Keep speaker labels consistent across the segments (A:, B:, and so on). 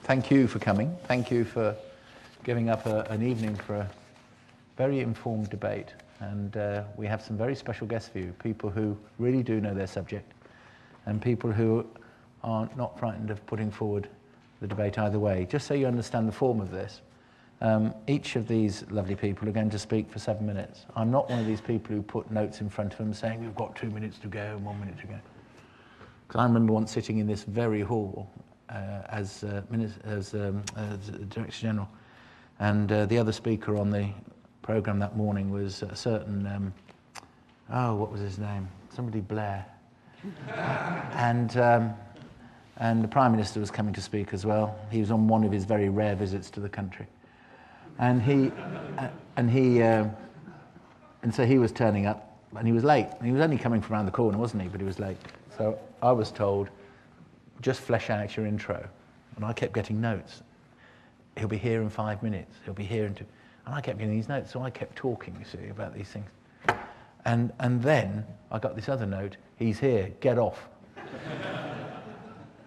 A: Thank you for coming. Thank you for giving up an evening for a very informed debate. And we have some very special guests for you, people who really do know their subject and people who are not frightened of putting forward the debate either way. Just so you understand the form of this, each of these lovely people are going to speak for 7 minutes. I'm not one of these people who put notes in front of them saying, we've got 2 minutes to go and 1 minute to go. Because I remember once sitting in this very hall as Director General, and the other speaker on the programme that morning was a certain, what was his name? Somebody Blair. And the Prime Minister was coming to speak as well. He was on one of his very rare visits to the country. And so he was turning up, and he was late. And he was only coming from around the corner, wasn't he? But he was late. So I was told, just flesh out your intro. And I kept getting notes. He'll be here in 5 minutes. He'll be here in 2. And I kept getting these notes, so I kept talking, you see, about these things. And then I got this other note, he's here, get off.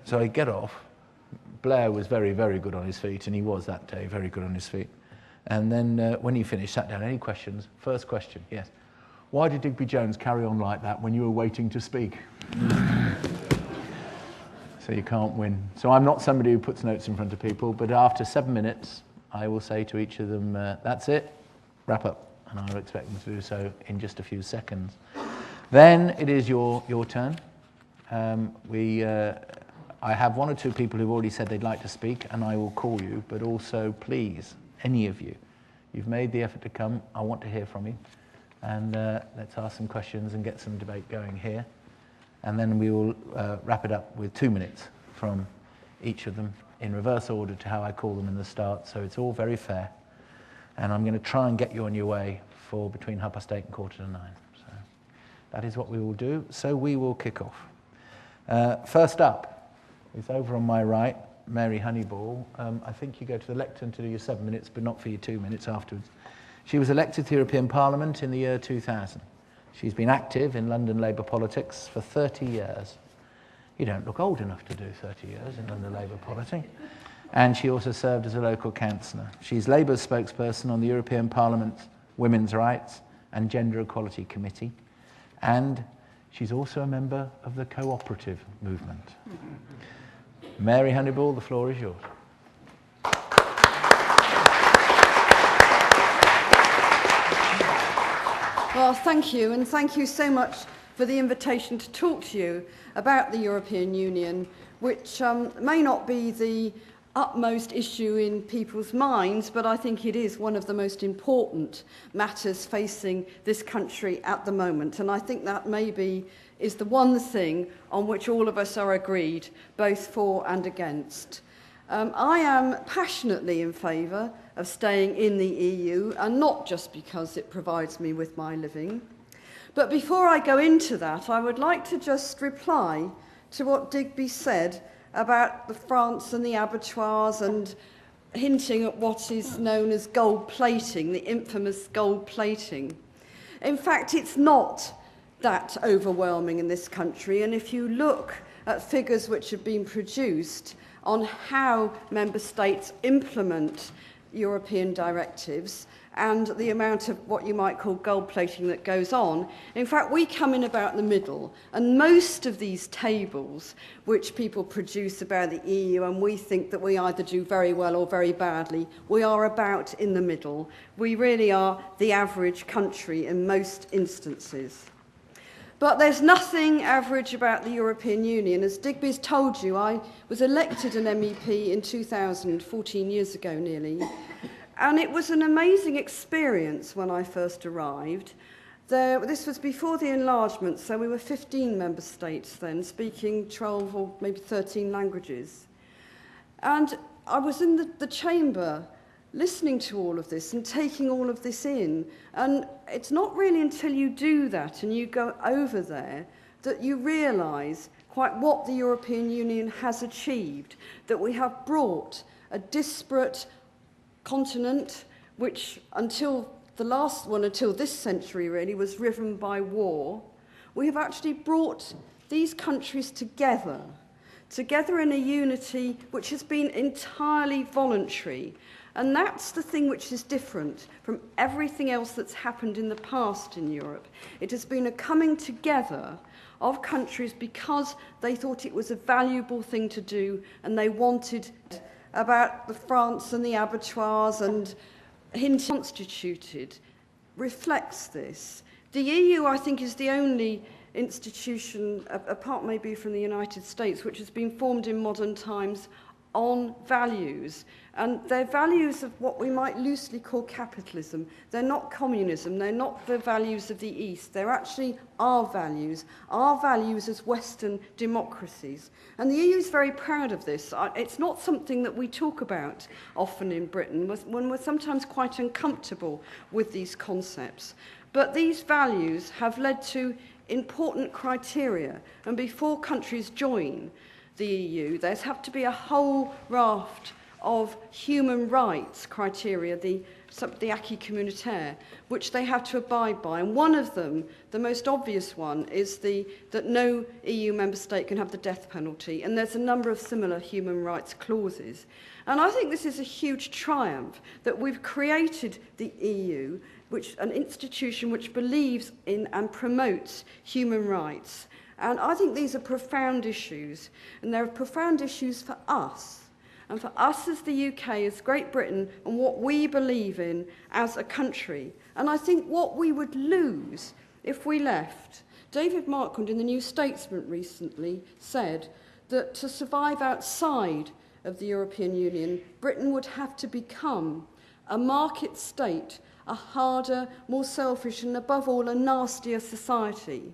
A: So I get off. Blair was very, very good on his feet, and he was that day, very good on his feet. And then when he finished, sat down, any questions? First question, yes. Why did Digby Jones carry on like that when you were waiting to speak? So you can't win. So I'm not somebody who puts notes in front of people, but after 7 minutes, I will say to each of them, that's it, wrap up. And I'll expect them to do so in just a few seconds. Then it is your turn. I have 1 or 2 people who've already said they'd like to speak, and I will call you, but also, please, any of you, you've made the effort to come, I want to hear from you. And let's ask some questions and get some debate going here. And then we will wrap it up with 2 minutes from each of them in reverse order to how I call them in the start. So it's all very fair. And I'm going to try and get you on your way for between 8:30 and 8:45. So that is what we will do. So we will kick off. First up is over on my right, Mary Honeyball. I think you go to the lectern to do your 7 minutes, but not for your 2 minutes afterwards. She was elected to the European Parliament in the year 2000. She's been active in London Labour politics for 30 years. You don't look old enough to do 30 years in London Labour politics. And she also served as a local councillor. She's Labour's spokesperson on the European Parliament's Women's Rights and Gender Equality Committee. And she's also a member of the cooperative movement. Mary Honeyball, the floor is yours.
B: Well, thank you, and thank you so much for the invitation to talk to you about the European Union, which may not be the utmost issue in people's minds, but I think it is one of the most important matters facing this country at the moment. And I think that maybe is the one thing on which all of us are agreed, both for and against. I am passionately in favour of staying in the EU, and not just because it provides me with my living. But before I go into that, I would like to just reply to what Digby said about the France and the abattoirs, and hinting at what is known as gold plating, the infamous gold plating. In fact, it's not that overwhelming in this country, and if you look at figures which have been produced on how member states implement European directives and the amount of what you might call gold plating that goes on. In fact, we come in about the middle, and most of these tables which people produce about the EU, and we think that we either do very well or very badly, we are about in the middle. We really are the average country in most instances. But there's nothing average about the European Union. As Digby's told you, I was elected an MEP in 2000, 14 years ago nearly. And it was an amazing experience when I first arrived. This was before the enlargement, so we were 15 member states then, speaking 12 or maybe 13 languages. And I was in the chamber listening to all of this and taking all of this in. And it's not really until you do that and you go over there that you realise quite what the European Union has achieved, that we have brought a disparate continent which until this century really was riven by war. We have actually brought these countries together in a unity which has been entirely voluntary. And that's the thing which is different from everything else that's happened in the past in Europe. It has been a coming together of countries because they thought it was a valuable thing to do, and they wanted about the France and the abattoirs and constituted reflects this. The EU, I think, is the only institution, apart maybe from the United States, which has been formed in modern times on values. And they're values of what we might loosely call capitalism. They're not communism, they're not the values of the East, they're actually our values as Western democracies. And the EU is very proud of this. It's not something that we talk about often in Britain, when we're sometimes quite uncomfortable with these concepts. But these values have led to important criteria, and before countries join the EU, there's have to be a whole raft of human rights criteria, the acquis communautaire, which they have to abide by. And one of them, the most obvious one, is that no EU member state can have the death penalty. And there's a number of similar human rights clauses. And I think this is a huge triumph that we've created the EU, an institution which believes in and promotes human rights. And I think these are profound issues, and they're profound issues for us, and for us as the UK, as Great Britain, and what we believe in as a country. And I think what we would lose if we left. David Marquand in the New Statesman recently said that to survive outside of the European Union, Britain would have to become a market state, a harder, more selfish, and above all, a nastier society.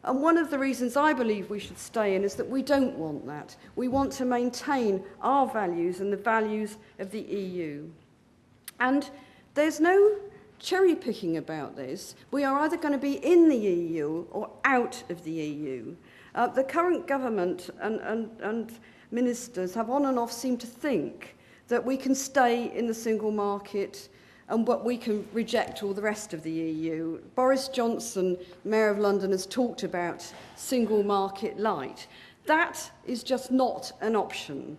B: And one of the reasons I believe we should stay in is that we don't want that. We want to maintain our values and the values of the EU. And there's no cherry picking about this. We are either going to be in the EU or out of the EU. The current government and ministers have on and off seemed to think that we can stay in the single market and what we can reject all the rest of the EU. Boris Johnson, Mayor of London, has talked about single market light. That is just not an option.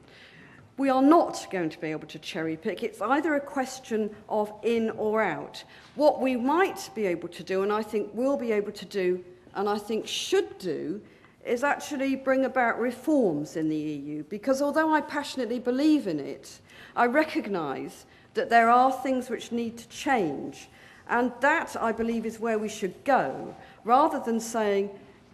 B: We are not going to be able to cherry pick. It's either a question of in or out. What we might be able to do, and I think will be able to do, and I think should do, is actually bring about reforms in the EU. Because although I passionately believe in it, I recognise that there are things which need to change. And that, I believe, is where we should go. Rather than saying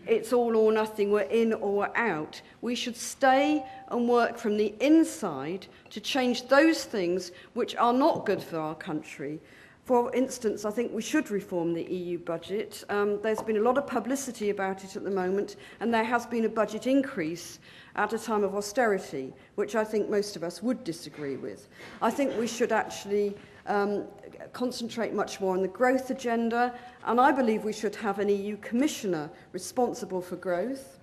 B: it's all or nothing, we're in or we're out, we should stay and work from the inside to change those things which are not good for our country. For instance, I think we should reform the EU budget. There's been a lot of publicity about it at the moment, and there has been a budget increase at a time of austerity, which I think most of us would disagree with. I think we should actually concentrate much more on the growth agenda, and I believe we should have an EU commissioner responsible for growth.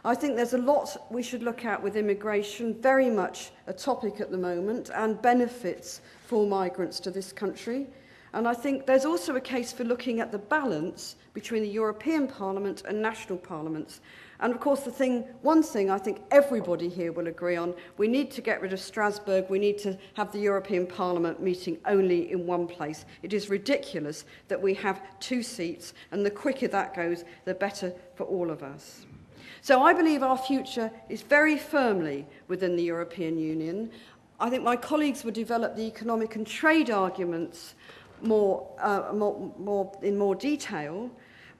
B: I think there's a lot we should look at with immigration, very much a topic at the moment, and benefits for migrants to this country. And I think there's also a case for looking at the balance between the European Parliament and national parliaments. And of course, one thing I think everybody here will agree on, we need to get rid of Strasbourg, we need to have the European Parliament meeting only in one place. It is ridiculous that we have 2 seats, and the quicker that goes, the better for all of us. So I believe our future is very firmly within the European Union. I think my colleagues will develop the economic and trade arguments in more detail,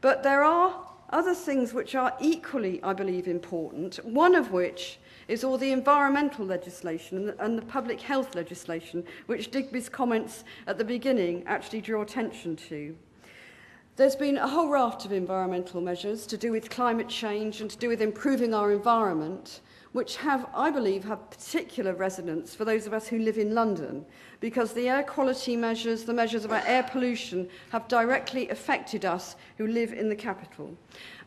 B: but there are other things which are equally, I believe, important, one of which is all the environmental legislation and the public health legislation, which Digby's comments at the beginning actually draw attention to. There's been a whole raft of environmental measures to do with climate change and to do with improving our environment, which I believe, have particular resonance for those of us who live in London, because the air quality measures, the measures about air pollution, have directly affected us who live in the capital,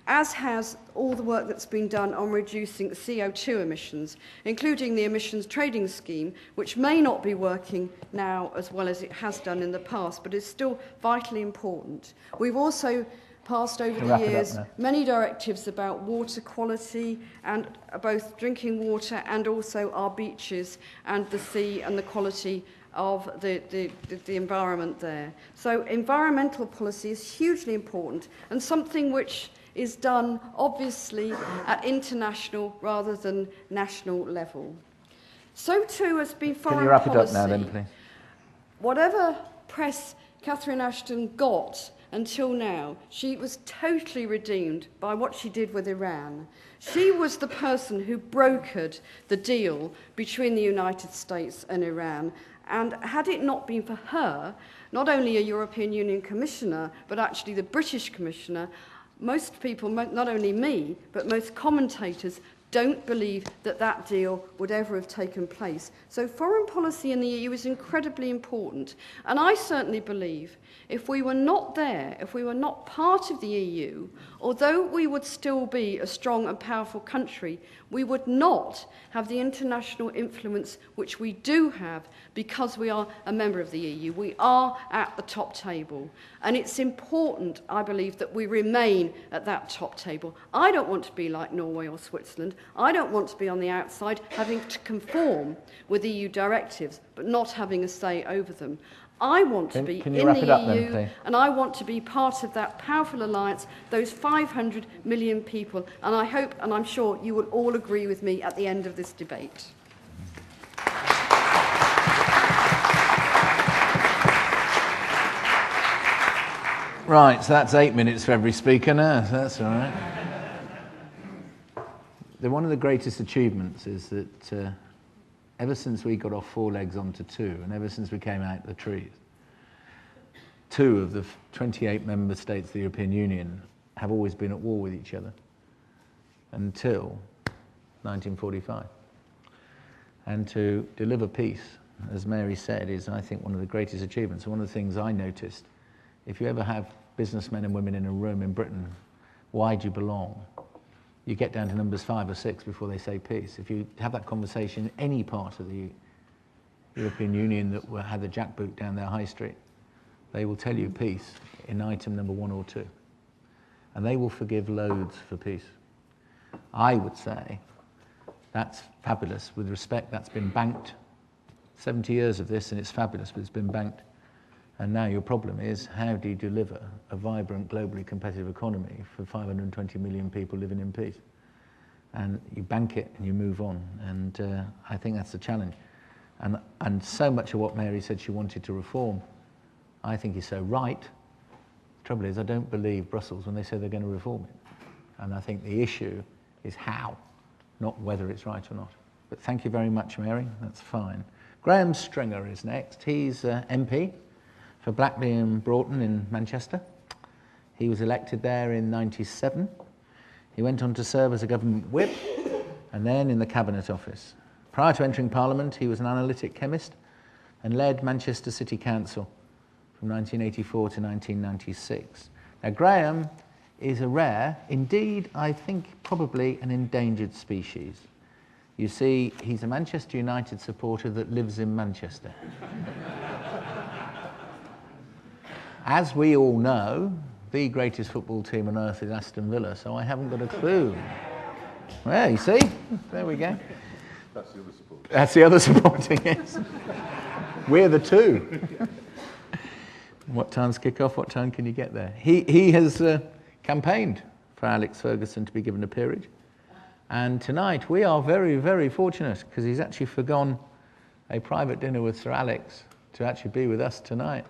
B: as has all the work that's been done on reducing CO2 emissions, including the emissions trading scheme, which may not be working now as well as it has done in the past, but is still vitally important. We've also passed over
A: Can
B: the
A: wrap it up
B: years
A: now.
B: many directives about water quality and both drinking water and also our beaches and the sea and the quality of the environment there. So environmental policy is hugely important and something which is done obviously at international rather than national level. So too has been foreign
A: Can you wrap
B: policy.
A: it up now then, please?
B: Whatever press Catherine Ashton got until now, she was totally redeemed by what she did with Iran. She was the person who brokered the deal between the United States and Iran. And had it not been for her, not only a European Union commissioner, but actually the British commissioner, most people, not only me, but most commentators don't believe that that deal would ever have taken place. So foreign policy in the EU is incredibly important. And I certainly believe if we were not there, if we were not part of the EU, although we would still be a strong and powerful country, we would not have the international influence which we do have because we are a member of the EU. We are at the top table. And it's important, I believe, that we remain at that top table. I don't want to be like Norway or Switzerland. I don't want to be on the outside having to conform with EU directives but not having a say over them. I want to be in the EU, and I want to be part of that powerful alliance, those 500 million people, and I hope and I'm sure you will all agree with me at the end of this debate.
A: Right, so that's 8 minutes for every speaker now, so that's all right. One of the greatest achievements is that ever since we got off 4 legs onto 2, and ever since we came out of the trees, 2 of the 28 member states of the European Union have always been at war with each other until 1945. And to deliver peace, as Mary said, is, I think, one of the greatest achievements. One of the things I noticed, if you ever have businessmen and women in a room in Britain, why do you belong? You get down to numbers 5 or 6 before they say peace. If you have that conversation in any part of the European Union that had the jackboot down their high street, they will tell you peace in item number 1 or 2. And they will forgive loads for peace. I would say that's fabulous. With respect, that's been banked. 70 years of this, and it's fabulous, but it's been banked. And now your problem is, how do you deliver a vibrant, globally competitive economy for 520 million people living in peace? And you bank it and you move on. And I think that's the challenge. And so much of what Mary said she wanted to reform, I think is so right. The trouble is, I don't believe Brussels when they say they're going to reform it. And I think the issue is how, not whether it's right or not. But thank you very much, Mary. That's fine. Graham Stringer is next. He's MP for Blackley and Broughton in Manchester. He was elected there in '97. He went on to serve as a government whip and then in the Cabinet Office. Prior to entering Parliament, he was an analytic chemist and led Manchester City Council from 1984 to 1996. Now, Graham is a rare, indeed, I think probably an endangered species. You see, he's a Manchester United supporter that lives in Manchester. As we all know, the greatest football team on earth is Aston Villa, so I haven't got a clue. Well, you see, there we go.
C: That's the other supporter.
A: That's the other supporting, yes. We're the 2. What time's kick-off? What time can you get there? He has campaigned for Alex Ferguson to be given a peerage. And tonight we are very, very fortunate because he's actually forgone a private dinner with Sir Alex to actually be with us tonight.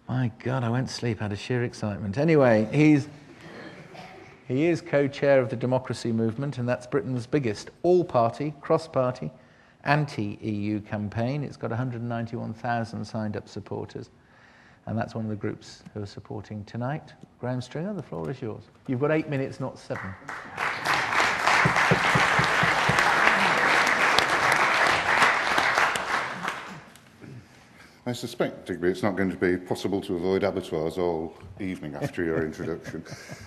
A: My God, I went to sleep out of sheer excitement. Anyway, he is co-chair of the Democracy Movement, and that's Britain's biggest all-party, cross-party, anti-EU campaign. It's got 191,000 signed-up supporters, and that's one of the groups who are supporting tonight. Graham Stringer, the floor is yours. You've got 8 minutes, not 7.
C: I suspect, Digby, it's not going to be possible to avoid abattoirs all evening after your introduction.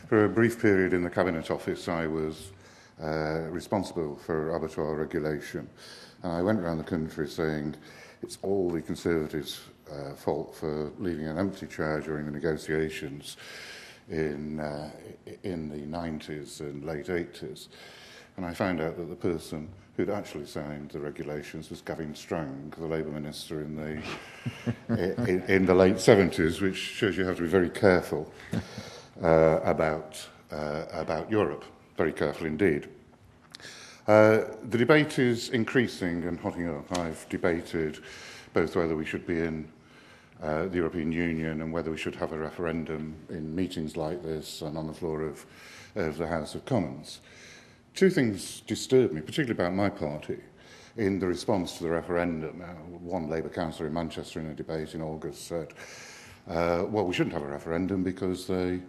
C: For a brief period in the Cabinet Office, I was responsible for abattoir regulation. And I went around the country saying it's all the Conservatives' fault for leaving an empty chair during the negotiations. in the 90s and late 80s. And I found out that the person who'd actually signed the regulations was Gavin Strang, the Labour Minister in the late 70s, which shows you have to be very careful about Europe, very careful indeed. The debate is increasing and hotting up. I've debated both whether we should be in the European Union and whether we should have a referendum in meetings like this and on the floor of the House of Commons. Two things disturb me, particularly about my party, in the response to the referendum. One Labour councillor in Manchester in a debate in August said, well, we shouldn't have a referendum because they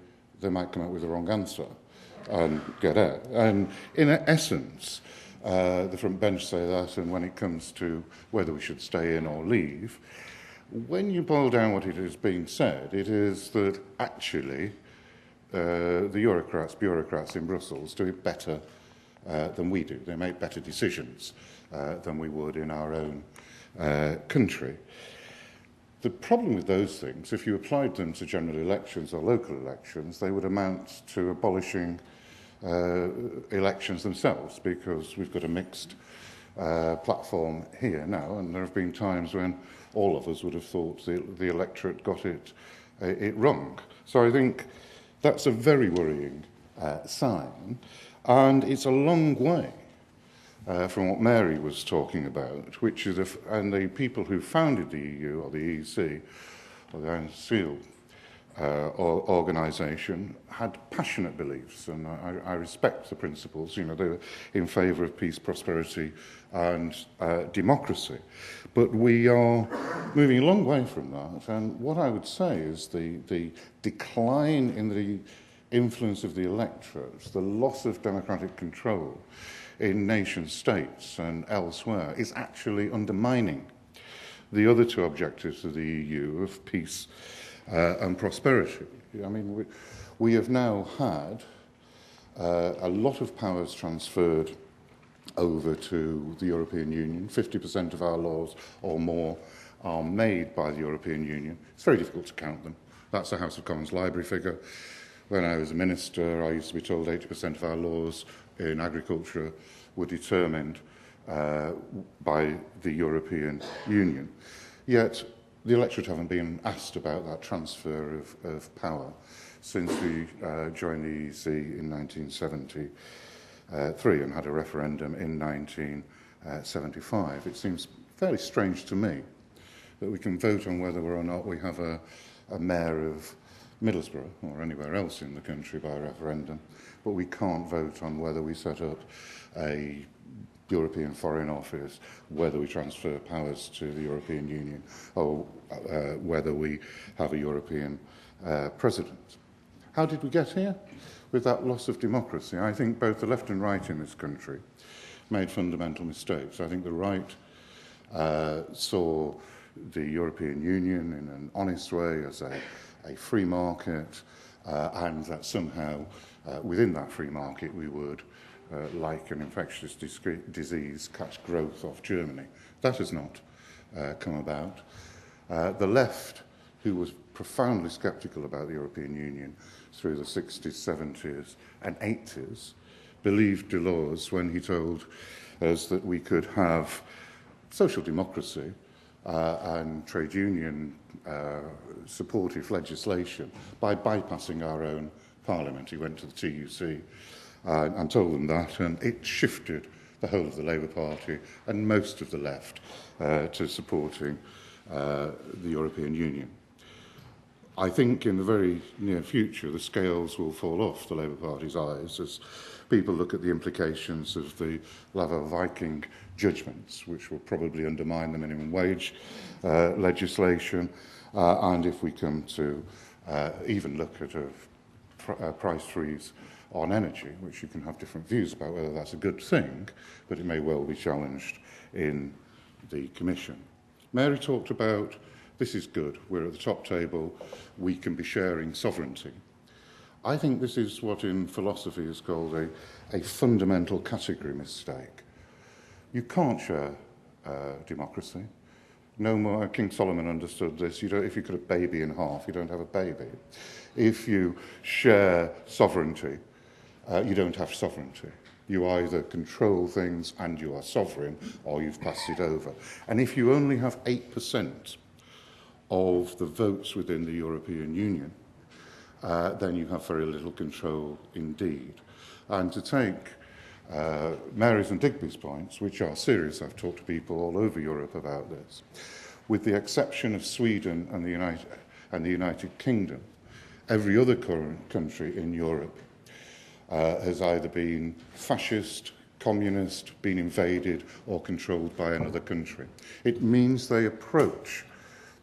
C: might come up with the wrong answer and get out. And in essence, the front bench say that, and when it comes to whether we should stay in or leave, when you boil down what it is being said, it is that actually the bureaucrats in Brussels do it better than we do. They make better decisions than we would in our own country. The problem with those things, if you applied them to general elections or local elections, they would amount to abolishing elections themselves, because we've got a mixed platform here now, and there have been times when all of us would have thought the electorate got it wrong. So I think that's a very worrying sign, and it's a long way from what Mary was talking about, which is and the people who founded the EU or the EC or the Iron Seal organisation had passionate beliefs, and I respect the principles. You know, they were in favour of peace, prosperity, and democracy. But we are moving a long way from that, and what I would say is the decline in the influence of the electorate, the loss of democratic control in nation states and elsewhere, is actually undermining the other two objectives of the EU of peace and prosperity. I mean, we have now had a lot of powers transferred over to the European Union. 50% of our laws or more are made by the European Union. It's very difficult to count them. That's the House of Commons library figure. When I was a minister, I used to be told 80% of our laws in agriculture were determined by the European Union. Yet the electorate haven't been asked about that transfer of power since we joined the EEC in 1973 and had a referendum in 1975. It seems fairly strange to me that we can vote on whether or not we have a mayor of Middlesbrough or anywhere else in the country by referendum, but we can't vote on whether we set up a European Foreign Office, whether we transfer powers to the European Union, or whether we have a European president. How did we get here? With that loss of democracy. I think both the left and right in this country made fundamental mistakes. I think the right saw the European Union in an honest way as a free market, and that somehow within that free market we would, like an infectious disease, catch growth off Germany. That has not come about. The left, who was profoundly sceptical about the European Union through the 60s, 70s and 80s, believed Delors when he told us that we could have social democracy and trade union supportive legislation by bypassing our own parliament. He went to the TUC and told them that, and it shifted the whole of the Labour Party and most of the left to supporting the European Union. I think in the very near future the scales will fall off the Labour Party's eyes as people look at the implications of the Laval Viking judgments, which will probably undermine the minimum wage legislation, and if we come to even look at a price freeze on energy, which you can have different views about whether that's a good thing, but it may well be challenged in the Commission. Mary talked about, this is good, we're at the top table, we can be sharing sovereignty. I think this is what in philosophy is called a fundamental category mistake. You can't share democracy. No more. King Solomon understood this. If you cut a baby in half, you don't have a baby. If you share sovereignty, you don't have sovereignty. You either control things and you are sovereign, or you've passed it over. And if you only have 8% of the votes within the European Union, then you have very little control indeed. And to take Mary's and Digby's points, which are serious, I've talked to people all over Europe about this, with the exception of Sweden and the United Kingdom, every other current country in Europe has either been fascist, communist, been invaded or controlled by another country. It means they approach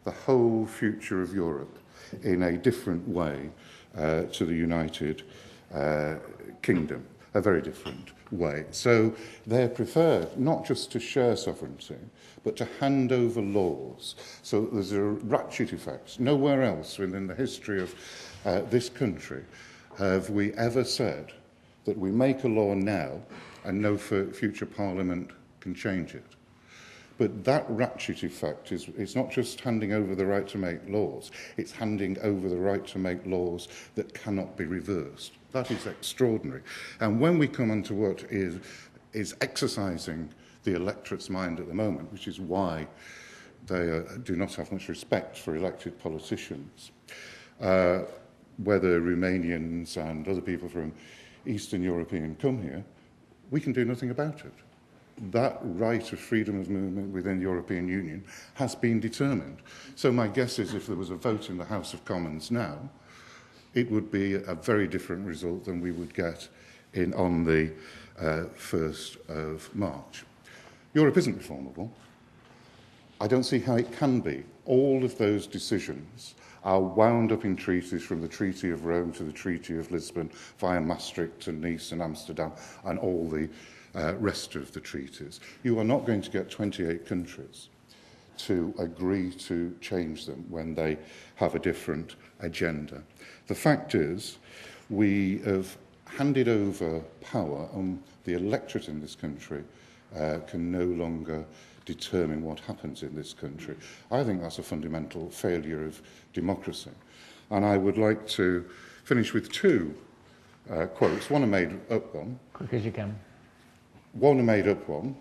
C: the whole future of Europe in a different way to the United Kingdom, a very different way. So they're preferred not just to share sovereignty, but to hand over laws. So there's a ratchet effect. Nowhere else within the history of this country have we ever said that we make a law now and no future Parliament can change it. But that ratchet effect it's not just handing over the right to make laws, it's handing over the right to make laws that cannot be reversed. That is extraordinary. And when we come on to what is exercising the electorate's mind at the moment, which is why they do not have much respect for elected politicians, whether Romanians and other people from Eastern European come here, we can do nothing about it. That right of freedom of movement within the European Union has been determined. So my guess is if there was a vote in the House of Commons now, it would be a very different result than we would get on the 1st of March. Europe isn't reformable. I don't see how it can be. All of those decisions are wound up in treaties, from the Treaty of Rome to the Treaty of Lisbon, via Maastricht and Nice and Amsterdam and all the rest of the treaties. You are not going to get 28 countries to agree to change them when they have a different agenda. The fact is, we have handed over power, and the electorate in this country can no longer determine what happens in this country. I think that's a fundamental failure of democracy. And I would like to finish with two quotes. One a made-up one.
A: Quick as you can.
C: One a made-up one.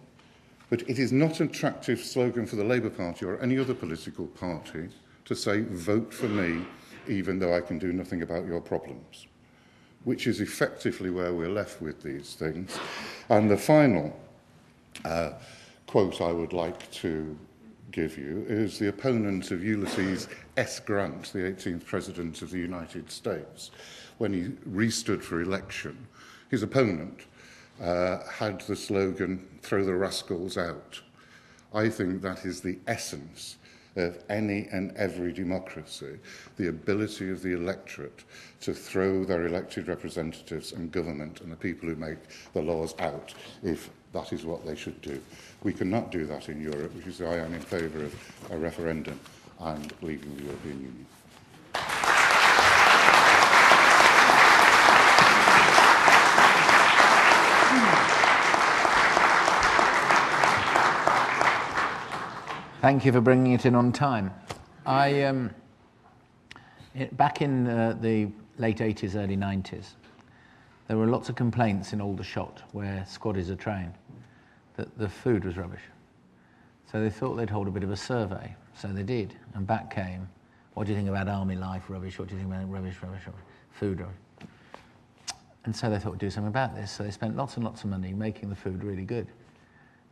C: But it is not an attractive slogan for the Labour Party or any other political party to say, vote for me, even though I can do nothing about your problems, which is effectively where we're left with these things. And the final quote I would like to give you is the opponent of Ulysses S. Grant, the 18th President of the United States. When he restood for election, his opponent had the slogan, "Throw the rascals out." I think that is the essence of any and every democracy, the ability of the electorate to throw their elected representatives and government and the people who make the laws out, if that is what they should do. We cannot do that in Europe, which is why I'm in favour of a referendum and leaving the European Union.
A: Thank you for bringing it in on time. Back in the late 80s, early 90s, there were lots of complaints in Aldershot, where squaddies are trained, that the food was rubbish. So they thought they'd hold a bit of a survey. So they did. And back came, what do you think about army life? Rubbish. What do you think about rubbish? Food rubbish. And so they thought we'd do something about this. So they spent lots and lots of money making the food really good.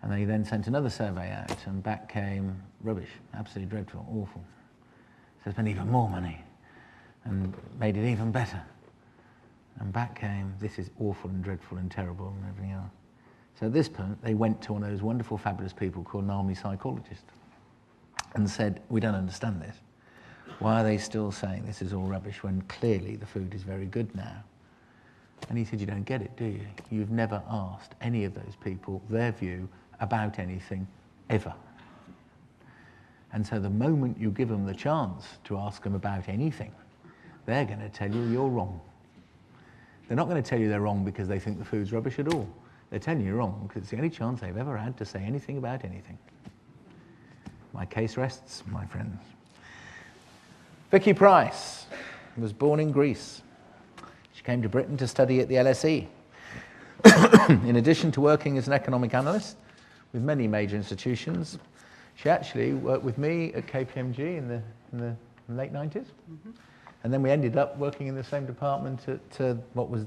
A: And they then sent another survey out, and back came rubbish, absolutely dreadful, awful. So they spent even more money and made it even better. And back came, this is awful and dreadful and terrible and everything else. So at this point, they went to one of those wonderful, fabulous people called an army psychologist and said, we don't understand this. Why are they still saying this is all rubbish when clearly the food is very good now? And he said, you don't get it, do you? You've never asked any of those people their view about anything, ever. And so the moment you give them the chance to ask them about anything, they're going to tell you you're wrong. They're not going to tell you they're wrong because they think the food's rubbish at all. They're telling you you're wrong because it's the only chance they've ever had to say anything about anything. My case rests, my friends. Vicky Price was born in Greece. She came to Britain to study at the LSE. In addition to working as an economic analyst with many major institutions, she actually worked with me at KPMG in the late 90s. And then we ended up working in the same department at what was,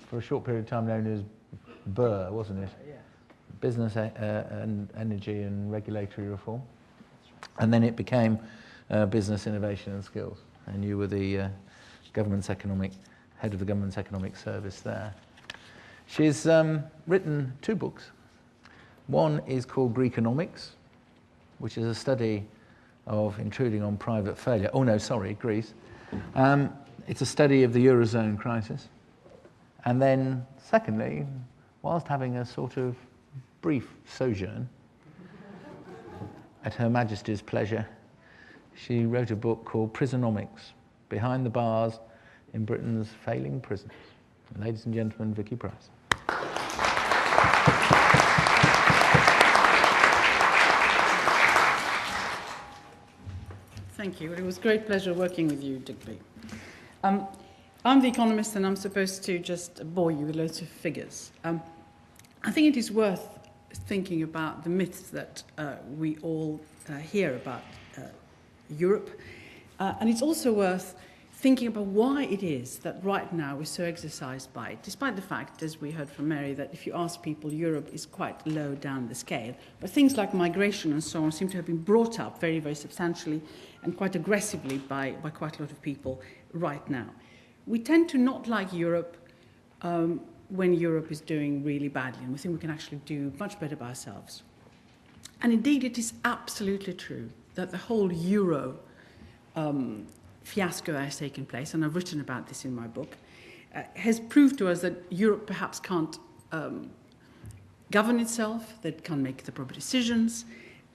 A: for a short period of time, known as BER, wasn't it?
D: Yeah.
A: Business and Energy and Regulatory Reform. And then it became Business Innovation and Skills. And you were the head of the government's economic service there. She's written 2 books. One is called Greekonomics, which is a study of intruding on private failure. Oh no, sorry, Greece. It's a study of the Eurozone crisis. And then, secondly, whilst having a sort of brief sojourn at Her Majesty's pleasure, she wrote a book called Prisonomics, Behind the Bars in Britain's Failing Prisons. Ladies and gentlemen, Vicky Price.
D: Thank you. Well, it was a great pleasure working with you, Digby. I'm the economist, and I'm supposed to just bore you with loads of figures. I think it is worth thinking about the myths that we all hear about Europe, and it's also worth thinking about why it is that right now we're so exercised by it, despite the fact, as we heard from Mary, that if you ask people, Europe is quite low down the scale. But things like migration and so on seem to have been brought up very, very substantially and quite aggressively by quite a lot of people right now. We tend to not like Europe when Europe is doing really badly, and we think we can actually do much better by ourselves. And indeed, it is absolutely true that the whole euro fiasco that has taken place, and I've written about this in my book, has proved to us that Europe perhaps can't govern itself, that it can't make the proper decisions,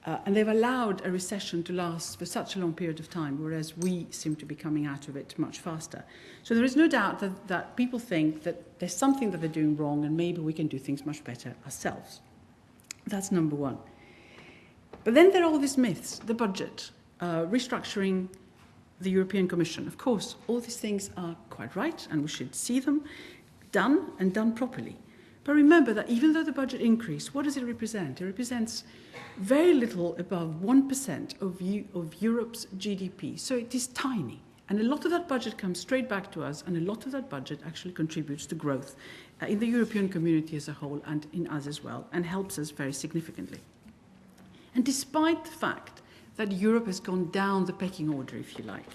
D: and they've allowed a recession to last for such a long period of time, whereas we seem to be coming out of it much faster. So there is no doubt that people think that there's something that they're doing wrong and maybe we can do things much better ourselves. That's number one. But then there are all these myths, the budget, restructuring the European Commission. Of course, all these things are quite right, and we should see them done and done properly. But remember that even though the budget increased, what does it represent? It represents very little above 1% of Europe's GDP. So it is tiny. And a lot of that budget comes straight back to us, and a lot of that budget actually contributes to growth in the European community as a whole and in us as well, and helps us very significantly. And despite the fact that Europe has gone down the pecking order, if you like,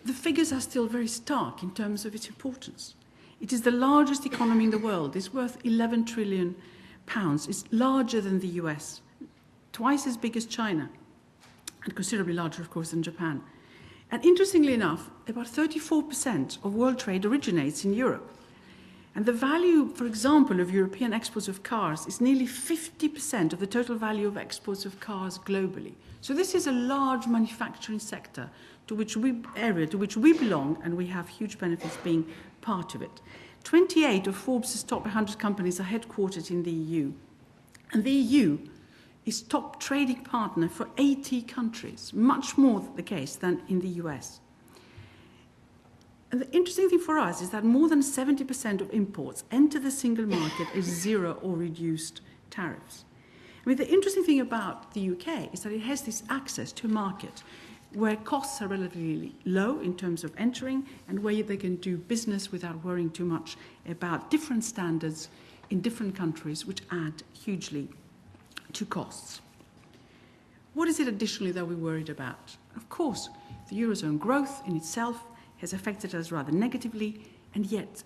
D: the figures are still very stark in terms of its importance. It is the largest economy in the world. It's worth 11 trillion pounds. It's larger than the US, twice as big as China, and considerably larger, of course, than Japan. And interestingly enough, about 34% of world trade originates in Europe. And the value, for example, of European exports of cars is nearly 50% of the total value of exports of cars globally. So this is a large manufacturing sector to which we belong, and we have huge benefits being part of it. 28 of Forbes' top 100 companies are headquartered in the EU. And the EU is top trading partner for 80 countries, much more the case than in the US. And the interesting thing for us is that more than 70% of imports enter the single market as zero or reduced tariffs. I mean, the interesting thing about the UK is that it has this access to a market where costs are relatively low in terms of entering, and where they can do business without worrying too much about different standards in different countries, which add hugely to costs. What is it additionally that we're worried about? Of course, the Eurozone growth in itself has affected us rather negatively, and yet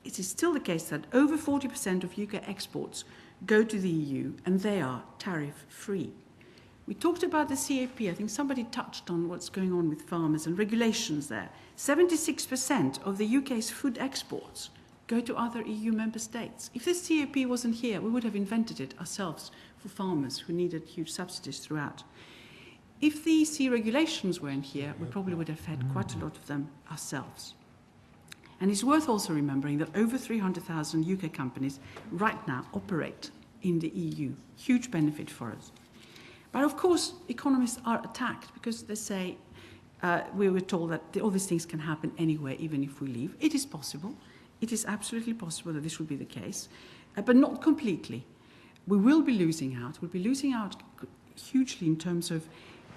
D: it is still the case that over 40% of UK exports go to the EU, and they are tariff-free. We talked about the CAP. I think somebody touched on what's going on with farmers and regulations there. 76% of the UK's food exports go to other EU member states. If this CAP wasn't here, we would have invented it ourselves for farmers who needed huge subsidies throughout. If the EC regulations weren't here, we probably would have had quite a lot of them ourselves. And it's worth also remembering that over 300,000 UK companies right now operate in the EU. Huge benefit for us. But of course, economists are attacked because they say, we were told that all these things can happen anywhere, even if we leave. It is possible. It is absolutely possible that this will be the case, but not completely. We will be losing out. We'll be losing out hugely in terms of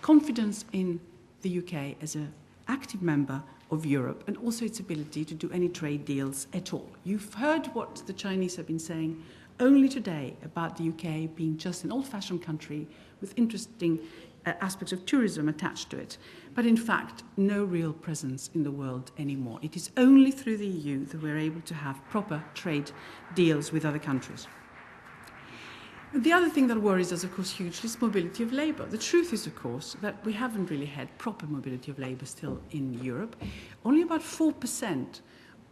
D: confidence in the UK as an active member of Europe, and also its ability to do any trade deals at all. You've heard what the Chinese have been saying only today about the UK being just an old-fashioned country with interesting aspects of tourism attached to it, but in fact no real presence in the world anymore. It is only through the EU that we're able to have proper trade deals with other countries. The other thing that worries us, of course, hugely is mobility of labour. The truth is, of course, that we haven't really had proper mobility of labour still in Europe. Only about 4%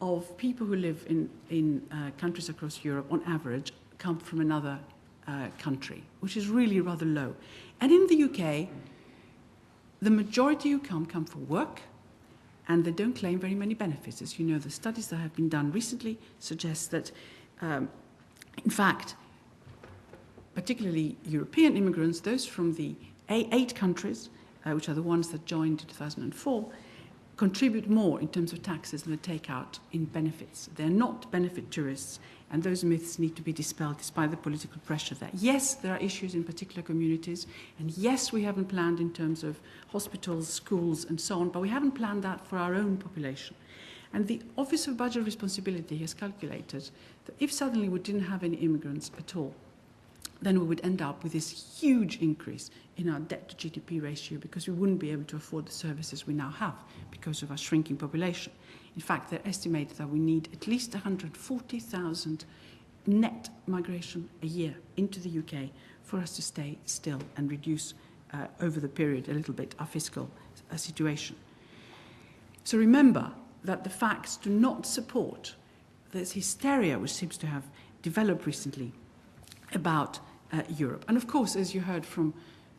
D: of people who live in countries across Europe, on average, come from another country, which is really rather low. And in the UK, the majority who come for work, and they don't claim very many benefits. As you know, the studies that have been done recently suggest that, in fact, particularly European immigrants, those from the 8 countries, which are the ones that joined in 2004, contribute more in terms of taxes than they take out in benefits. They're not benefit tourists, and those myths need to be dispelled despite the political pressure there. Yes, there are issues in particular communities, and yes, we haven't planned in terms of hospitals, schools, and so on, but we haven't planned that for our own population. And the Office of Budget Responsibility has calculated that if suddenly we didn't have any immigrants at all, then we would end up with this huge increase in our debt-to-GDP ratio because we wouldn't be able to afford the services we now have because of our shrinking population. In fact, they estimate that we need at least 140,000 net migration a year into the UK for us to stay still and reduce over the period a little bit our fiscal situation. So remember that the facts do not support this hysteria which seems to have developed recently about Europe. And of course, as you heard from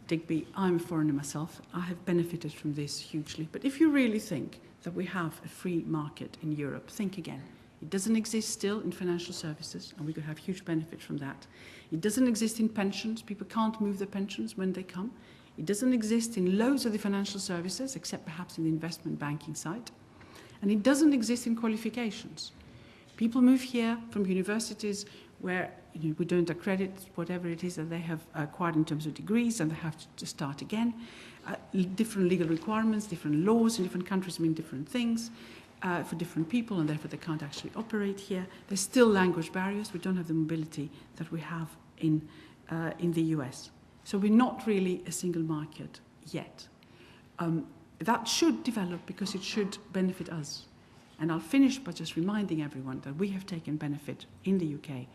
D: Digby, I'm a foreigner myself. I have benefited from this hugely. But if you really think that we have a free market in Europe, think again. It doesn't exist still in financial services, and we could have huge benefit from that. It doesn't exist in pensions. People can't move their pensions when they come. It doesn't exist in loads of the financial services, except perhaps in the investment banking side. And it doesn't exist in qualifications. People move here from universities where we don't accredit whatever it is that they have acquired in terms of degrees, and they have to start again. Different legal requirements, different laws in different countries mean different things for different people, and therefore they can't actually operate here. There's still language barriers. We don't have the mobility that we have in the US. So we're not really a single market yet. That should develop because it should benefit us. And I'll finish by just reminding everyone that we have taken benefit in the UK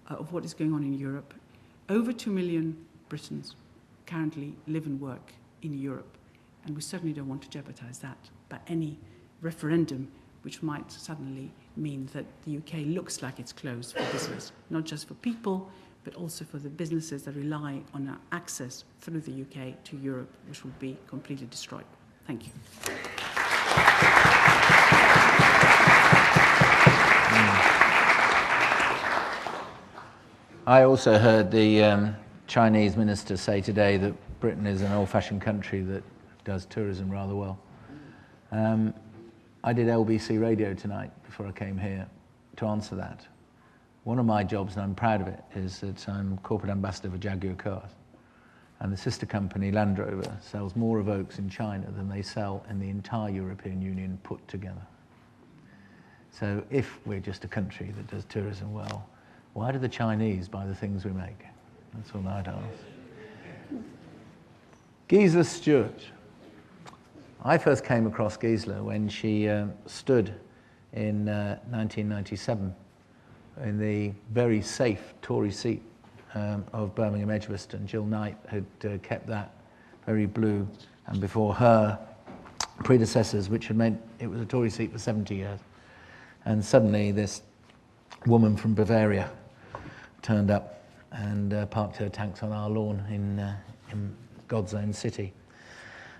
D: of what is going on in Europe. Over 2 million Britons currently live and work in Europe, and we certainly don't want to jeopardize that by any referendum which might suddenly mean that the UK looks like it's closed for business, not just for people, but also for the businesses that rely on our access through the UK to Europe, which will be completely destroyed. Thank you.
A: I also heard the Chinese minister say today that Britain is an old-fashioned country that does tourism rather well. I did LBC radio tonight before I came here to answer that. One of my jobs, and I'm proud of it, is that I'm corporate ambassador for Jaguar cars. And the sister company, Land Rover, sells more Evoques in China than they sell in the entire European Union put together. So if we're just a country that does tourism well, why do the Chinese buy the things we make? That's all I'd ask. Gisela Stewart. I first came across Gisela when she stood in 1997 in the very safe Tory seat of Birmingham Edgbaston. Jill Knight had kept that very blue, and before her predecessors, which had meant it was a Tory seat for 70 years. And suddenly this woman from Bavaria turned up and parked her tanks on our lawn in God's own city.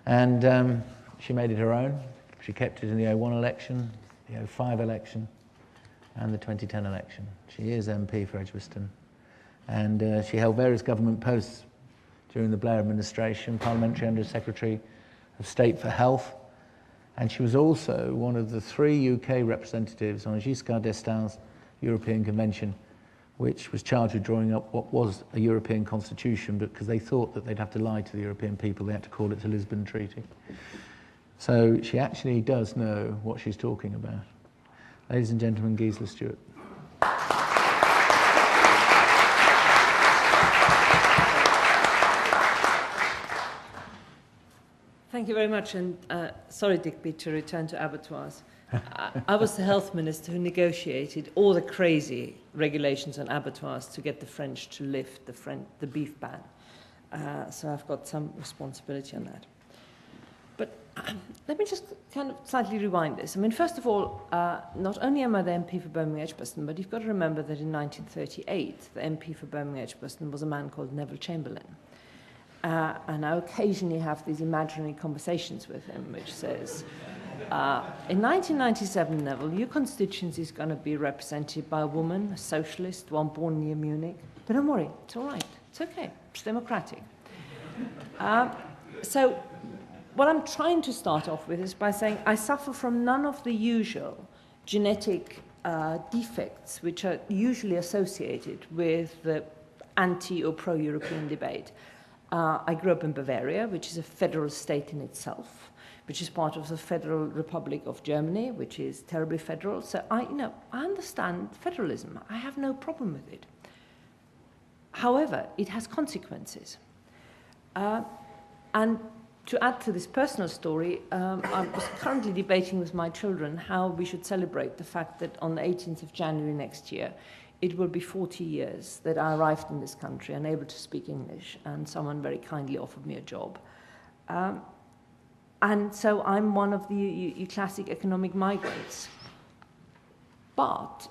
A: And she made it her own. She kept it in the 01 election, the 05 election, and the 2010 election. She is MP for Edgbaston. And she held various government posts during the Blair administration, Parliamentary Under Secretary of State for Health. And she was also one of the 3 UK representatives on Giscard d'Estaing's European Convention, which was charged with drawing up what was a European constitution, but because they thought that they'd have to lie to the European people, they had to call it the Lisbon Treaty. So she actually does know what she's talking about. Ladies and gentlemen, Gisela Stewart.
E: Thank you very much, and sorry, Digby, to return to abattoirs. I was the health minister who negotiated all the crazy regulations on abattoirs to get the French to lift the beef ban. So I've got some responsibility on that. But let me just kind of slightly rewind this. I mean, first of all, not only am I the MP for Birmingham Edgbaston, but you've got to remember that in 1938, the MP for Birmingham Edgbaston was a man called Neville Chamberlain. And I occasionally have these imaginary conversations with him, which says, in 1997, Neville, your constituency is going to be represented by a woman, a socialist, one born near Munich. But don't worry, it's all right. It's okay. It's democratic. So what I'm trying to start off with is by saying I suffer from none of the usual genetic defects which are usually associated with the anti- or pro-European debate. I grew up in Bavaria, which is a federal state in itself, which is part of the Federal Republic of Germany, which is terribly federal. So I understand federalism. I have no problem with it. However, it has consequences. And to add to this personal story, I was currently debating with my children how we should celebrate the fact that on the 18th of January next year, it will be 40 years that I arrived in this country, unable to speak English, and someone very kindly offered me a job. And so I'm one of the classic economic migrants. But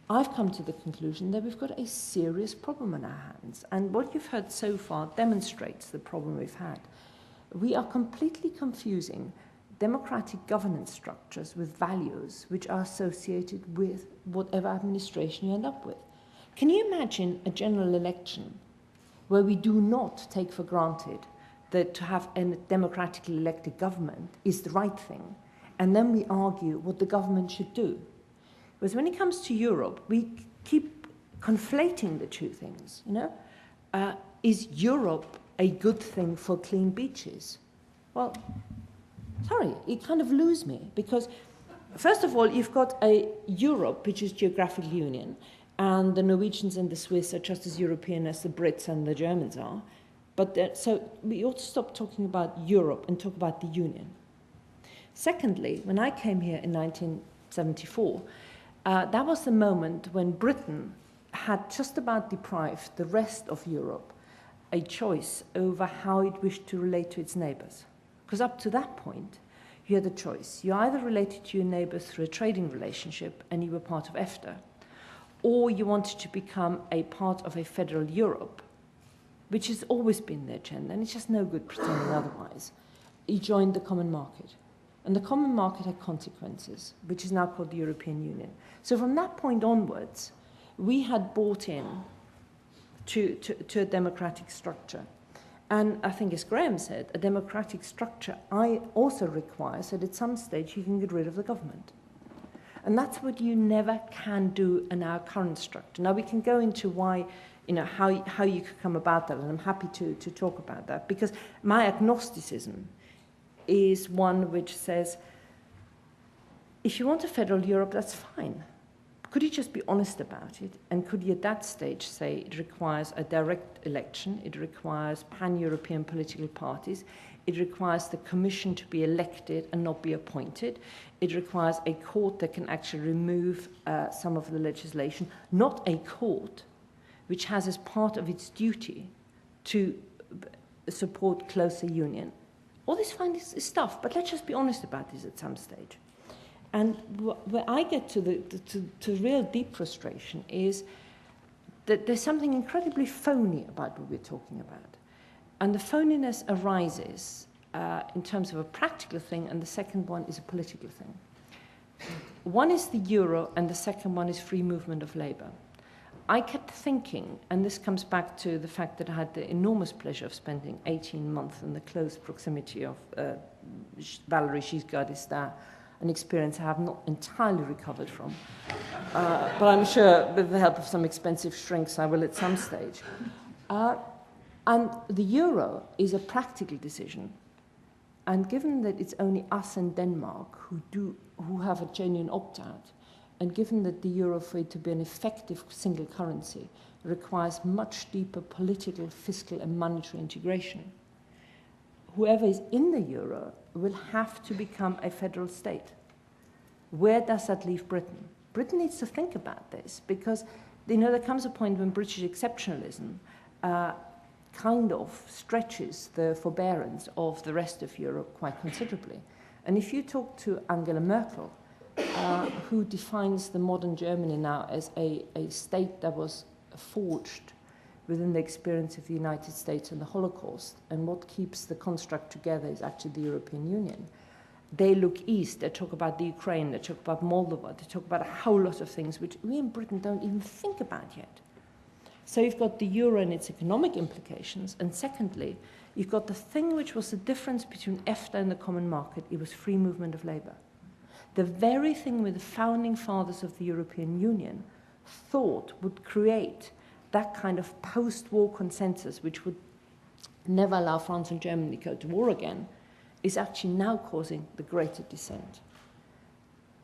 E: I've come to the conclusion that we've got a serious problem on our hands. And what you've heard so far demonstrates the problem we've had. We are completely confusing democratic governance structures with values which are associated with whatever administration you end up with. Can you imagine a general election where we do not take for granted that to have a democratically elected government is the right thing, and then we argue what the government should do? Because when it comes to Europe, we keep conflating the two things. Is Europe a good thing for clean beaches? Well, sorry, you kind of lose me, because first of all, you've got a Europe, which is geographical union, and the Norwegians and the Swiss are just as European as the Brits and the Germans are. But so we ought to stop talking about Europe and talk about the union. Secondly, when I came here in 1974, that was the moment when Britain had just about deprived the rest of Europe a choice over how it wished to relate to its neighbours. Because up to that point, you had a choice. You either related to your neighbours through a trading relationship and you were part of EFTA, or you wanted to become a part of a federal Europe, which has always been the agenda, and it's just no good pretending otherwise. You joined the common market. And the common market had consequences, which is now called the European Union. So from that point onwards, we had bought in to a democratic structure. And I think, as Graham said, a democratic structure also requires that at some stage you can get rid of the government. And that's what you never can do in our current structure. Now, we can go into why, how you could come about that, and I'm happy to talk about that, because my agnosticism is one which says, if you want a federal Europe, that's fine. Could you just be honest about it? And could you at that stage say it requires a direct election, it requires pan-European political parties, it requires the Commission to be elected and not be appointed, it requires a court that can actually remove some of the legislation, not a court which has as part of its duty to support closer union. All this fine stuff, but let's just be honest about this at some stage. And where I get to real deep frustration is that there's something incredibly phony about what we're talking about. And the phoniness arises in terms of a practical thing, and the second one is a political thing. One is the euro, and the second one is free movement of labor. I kept thinking, and this comes back to the fact that I had the enormous pleasure of spending 18 months in the close proximity of Valéry Giscard d'Estaing, an experience I have not entirely recovered from. But I'm sure with the help of some expensive shrinks I will at some stage. And the euro is a practical decision. And given that it's only us and Denmark who have a genuine opt-out, and given that the euro, for it to be an effective single currency, requires much deeper political, fiscal, and monetary integration, whoever is in the euro will have to become a federal state. Where does that leave Britain? Britain needs to think about this, because there comes a point when British exceptionalism kind of stretches the forbearance of the rest of Europe quite considerably. And if you talk to Angela Merkel, who defines the modern Germany now as a state that was forged within the experience of the United States and the Holocaust, and what keeps the construct together is actually the European Union. They look east, they talk about the Ukraine, they talk about Moldova, they talk about a whole lot of things which we in Britain don't even think about yet. So you've got the euro and its economic implications, and secondly, you've got the thing which was the difference between EFTA and the common market. It was free movement of labour. The very thing where the founding fathers of the European Union thought would create that kind of post-war consensus which would never allow France and Germany to go to war again, is actually now causing the greater dissent.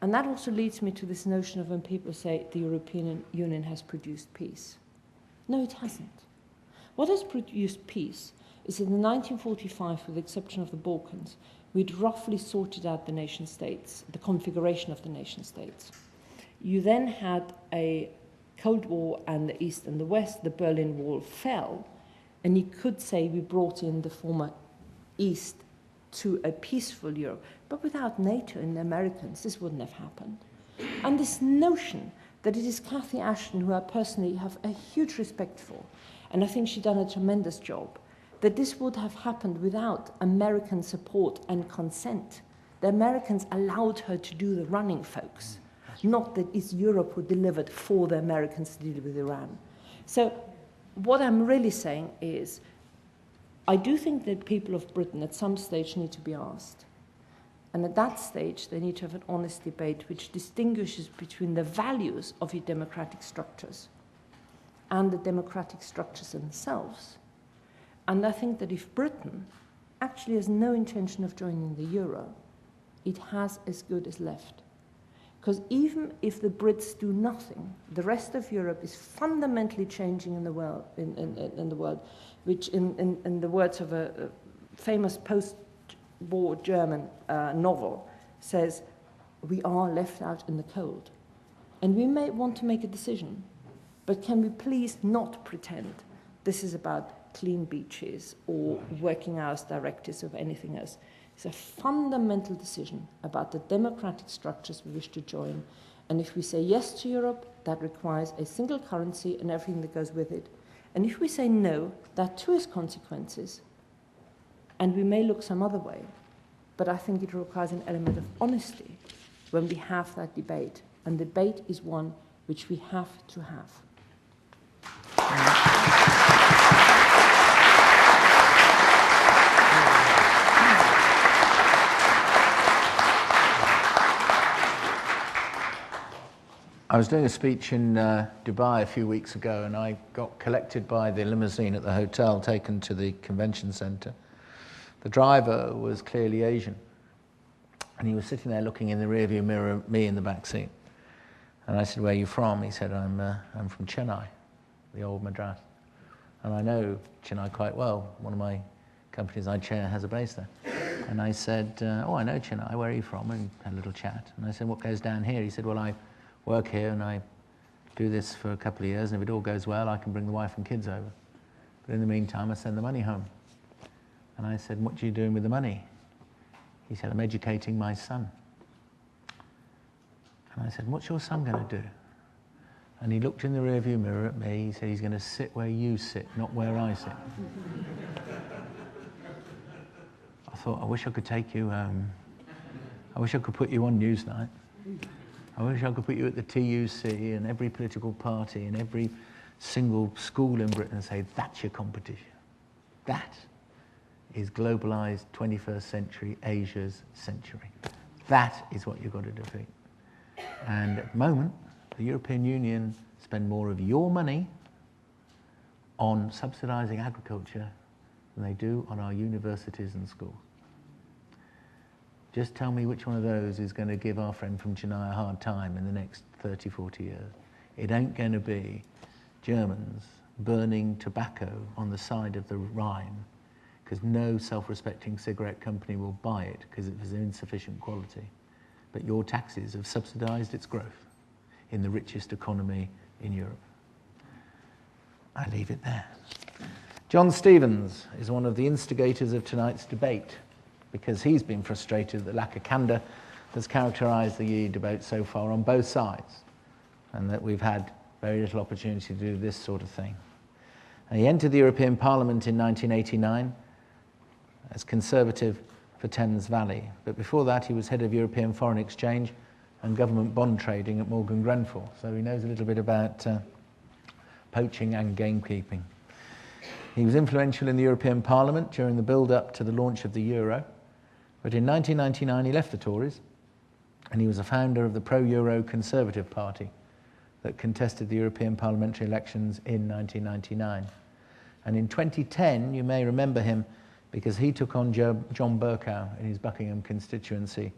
E: And that also leads me to this notion of when people say the European Union has produced peace. No, it hasn't. What has produced peace is that in 1945, with the exception of the Balkans, we'd roughly sorted out the nation states, the configuration of the nation states. You then had a Cold War and the East and the West. The Berlin Wall fell, and you could say we brought in the former East to a peaceful Europe. But without NATO and the Americans, this wouldn't have happened. And this notion that it is Cathy Ashton, who I personally have a huge respect for, and I think she's done a tremendous job, that this would have happened without American support and consent. The Americans allowed her to do the running, folks, not that it's Europe who delivered for the Americans to deal with Iran. So what I'm really saying is, I do think that people of Britain at some stage need to be asked. And at that stage, they need to have an honest debate which distinguishes between the values of your democratic structures and the democratic structures themselves. And I think that if Britain actually has no intention of joining the euro, it has as good as left. Because even if the Brits do nothing, the rest of Europe is fundamentally changing in the world, in the world, which in the words of a famous post-war German novel says, we are left out in the cold. And we may want to make a decision, but can we please not pretend this is about clean beaches or working hours directives or anything else? It's a fundamental decision about the democratic structures we wish to join. And if we say yes to Europe, that requires a single currency and everything that goes with it. And if we say no, that too has consequences. And we may look some other way. But I think it requires an element of honesty when we have that debate. And debate is one which we have to have.
A: I was doing a speech in Dubai a few weeks ago, and I got collected by the limousine at the hotel, taken to the convention center. The driver was clearly Asian, and he was sitting there looking in the rearview mirror at me in the back seat. And I said, "Where are you from?" He said, I'm from Chennai, the old Madras. And I know Chennai quite well. One of my companies I chair has a base there. And I said, "Oh, I know Chennai. Where are you from?" And had a little chat. And I said, "What goes down here?" He said, "Well, I work here and I do this for a couple of years, and if it all goes well, I can bring the wife and kids over. But in the meantime, I send the money home." And I said, "What are you doing with the money?" He said, "I'm educating my son." And I said, "What's your son going to do?" And he looked in the rearview mirror at me. He said, "He's going to sit where you sit, not where I sit." I thought, I wish I could take you home. I wish I could put you on Newsnight. I wish I could put you at the TUC and every political party and every single school in Britain and say, that's your competition. That is globalised 21st century Asia's century. That is what you've got to defeat. And at the moment, the European Union spend more of your money on subsidising agriculture than they do on our universities and schools. Just tell me which one of those is going to give our friend from Chennai a hard time in the next 30, 40 years. It ain't going to be Germans burning tobacco on the side of the Rhine because no self-respecting cigarette company will buy it because it was insufficient quality. But your taxes have subsidised its growth in the richest economy in Europe. I leave it there. John Stevens is one of the instigators of tonight's debate because he's been frustrated that lack of candour has characterised the debate so far on both sides and that we've had very little opportunity to do this sort of thing. And he entered the European Parliament in 1989 as Conservative for Thames Valley, but before that he was head of European Foreign Exchange and government bond trading at Morgan Grenfell, so he knows a little bit about poaching and gamekeeping. He was influential in the European Parliament during the build-up to the launch of the euro, but in 1999 he left the Tories and he was a founder of the pro-euro Conservative Party that contested the European parliamentary elections in 1999. And in 2010, you may remember him because he took on John Bercow in his Buckingham constituency.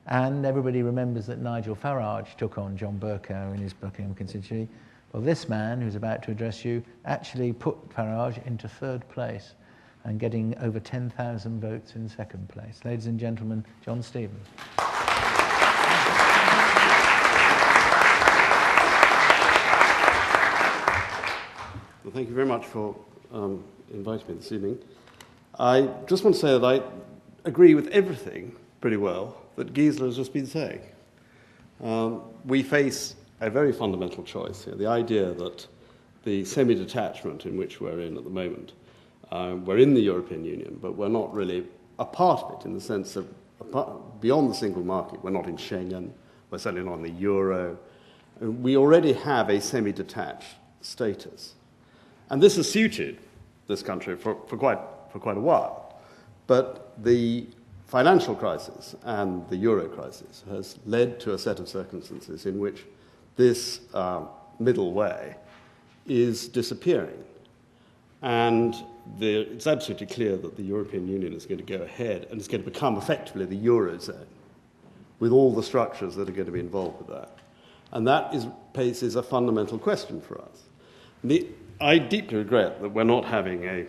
A: And everybody remembers that Nigel Farage took on John Bercow in his Buckingham constituency. Well, this man, who's about to address you, actually put Farage into third place and getting over 10,000 votes in second place. Ladies and gentlemen, John Stevens.
F: Well, thank you very much for inviting me this evening. I just want to say that I agree with everything pretty well that Gisela has just been saying. We face a very fundamental choice here, the idea that the semi-detachment in which we're in at the moment, we're in the European Union, but we're not really a part of it in the sense of beyond the single market. We're not in Schengen, we're certainly not in the euro. We already have a semi-detached status. And this has suited this country for quite a while. But the financial crisis and the euro crisis has led to a set of circumstances in which this middle way is disappearing. And it's absolutely clear that the European Union is going to go ahead and it's going to become effectively the Eurozone with all the structures that are going to be involved with that. And that poses a fundamental question for us. I deeply regret that we're not having a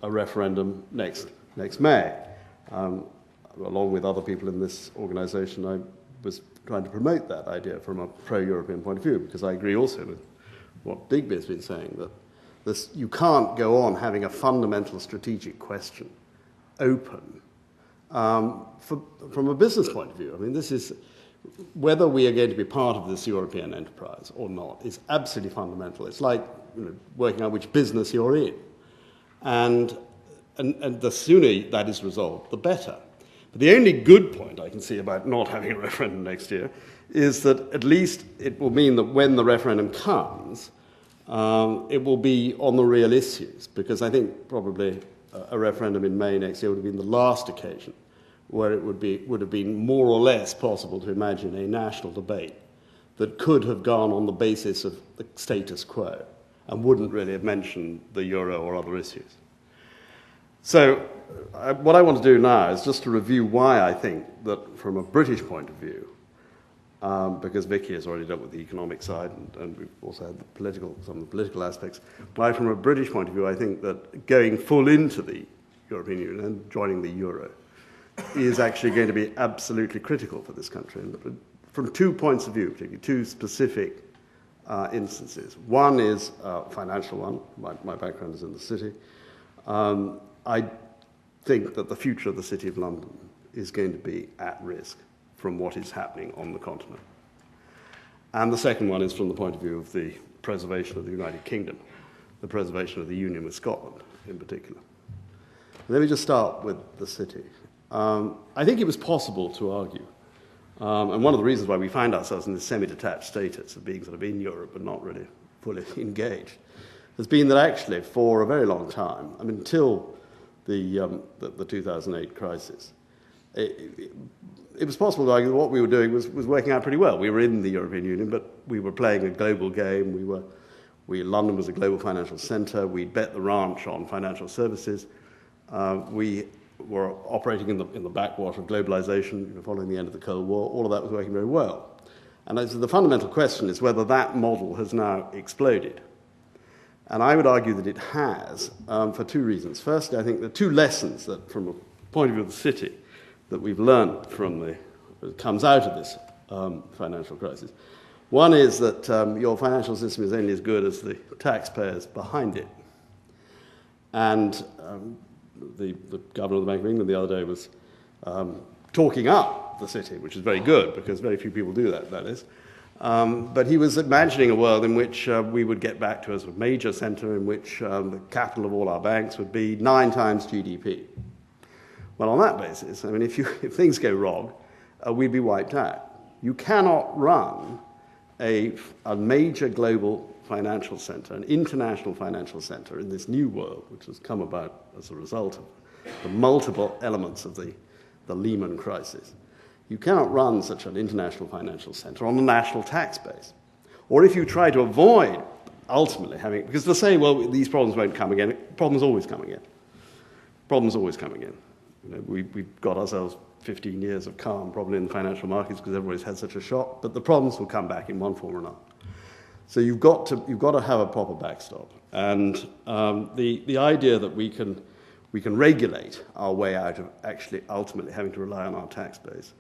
F: referendum next May. Along with other people in this organisation, I was trying to promote that idea from a pro-European point of view, because I agree also with what Digby has been saying, that you can't go on having a fundamental strategic question open from a business point of view. I mean, this is whether we are going to be part of this European enterprise or not is absolutely fundamental. It's like working out which business you're in. And the sooner that is resolved, the better. But the only good point I can see about not having a referendum next year is that at least it will mean that when the referendum comes, it will be on the real issues, because I think probably a referendum in May next year would have been the last occasion where it would have been more or less possible to imagine a national debate that could have gone on the basis of the status quo and wouldn't really have mentioned the euro or other issues. So what I want to do now is just to review why I think that from a British point of view, because Vicky has already dealt with the economic side and we've also had some of the political aspects, why from a British point of view I think that going full into the European Union and joining the euro is actually going to be absolutely critical for this country. And from 2 points of view, particularly 2 specific instances. One is a financial one. My background is in the city. I think that the future of the City of London is going to be at risk from what is happening on the continent. And the second one is from the point of view of the preservation of the United Kingdom, the preservation of the union with Scotland in particular. Let me just start with the city. I think it was possible to argue, and one of the reasons why we find ourselves in this semi-detached status of being sort of in Europe but not really fully engaged, has been that actually for a very long time, I mean, until the 2008 crisis, it was possible to argue that what we were doing was working out pretty well. We were in the European Union, but we were playing a global game. London was a global financial centre. We'd bet the ranch on financial services. We were operating in the backwater of globalisation, following the end of the Cold War. All of that was working very well. And the fundamental question is whether that model has now exploded. And I would argue that it has, for two reasons. Firstly, I think there are two lessons that, from a point of view of the city, that we've learned that comes out of this financial crisis. One is that your financial system is only as good as the taxpayers behind it. And the governor of the Bank of England the other day was talking up the city, which is very good, because very few people do that is. But he was imagining a world in which we would get back to a sort of major centre in which the capital of all our banks would be 9 times GDP. Well, on that basis, I mean, if things go wrong, we'd be wiped out. You cannot run a major global financial centre, an international financial centre in this new world, which has come about as a result of the multiple elements of the Lehman crisis. You cannot run such an international financial centre on a national tax base. Or if you try to avoid ultimately having, because they'll say, well, these problems won't come again. Problems always come again. Problems always come again. You know, we've got ourselves 15 years of calm probably in the financial markets because everybody's had such a shock, but the problems will come back in one form or another. So you've got to have a proper backstop. And the idea that we can regulate our way out of actually ultimately having to rely on our tax base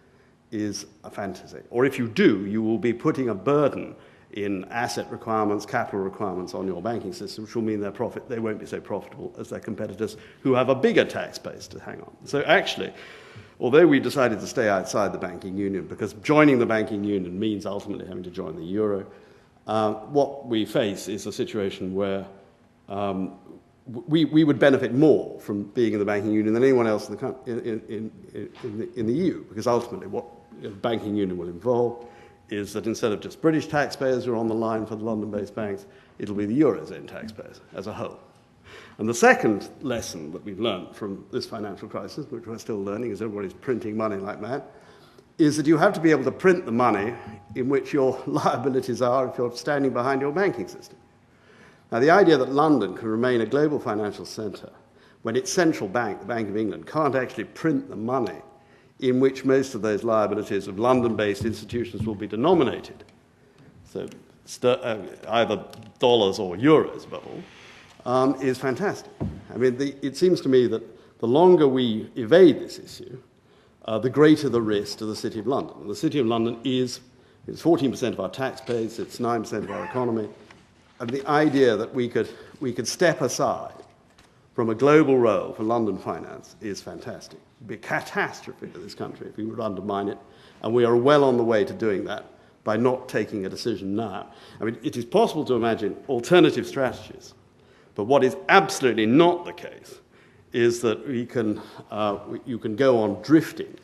F: is a fantasy. Or if you do, you will be putting a burden in asset requirements, capital requirements on your banking system, which will mean they won't be so profitable as their competitors who have a bigger tax base to hang on. So actually, although we decided to stay outside the banking union, because joining the banking union means ultimately having to join the euro, what we face is a situation where we would benefit more from being in the banking union than anyone else in the EU, because ultimately what the banking union will involve is that instead of just British taxpayers who are on the line for the London-based banks, it'll be the Eurozone taxpayers as a whole. And the second lesson that we've learned from this financial crisis, which we're still learning as everybody's printing money like mad, is that you have to be able to print the money in which your liabilities are if you're standing behind your banking system. Now, the idea that London can remain a global financial centre when its central bank, the Bank of England, can't actually print the money in which most of those liabilities of London-based institutions will be denominated, so either dollars or euros above all, is fantastic. I mean, it seems to me that the longer we evade this issue, the greater the risk to the City of London. And the City of London it's 14% of our tax base, it's 9% of our economy. And the idea that we could step aside from a global role for London finance is fantastic. It would be a catastrophe to this country if we would undermine it, and we are well on the way to doing that by not taking a decision now. I mean, it is possible to imagine alternative strategies, but what is absolutely not the case is that you can go on drifting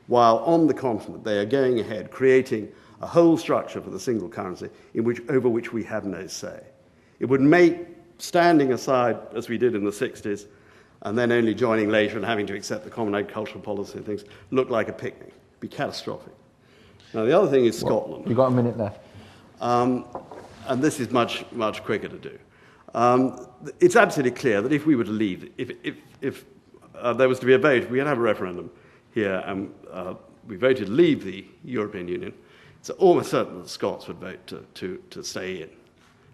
F: while on the continent they are going ahead creating a whole structure for the single currency over which we have no say. It would make standing aside, as we did in the 60s, and then only joining later and having to accept the common agricultural policy and things, look like a picnic. It would be catastrophic. Now, the other thing is Scotland.
A: You've got a minute left.
F: And this is much, much quicker to do. It's absolutely clear that if we were to leave, if there was to be a vote, we had to have a referendum here, and we voted to leave the European Union, it's almost certain that the Scots would vote to stay in.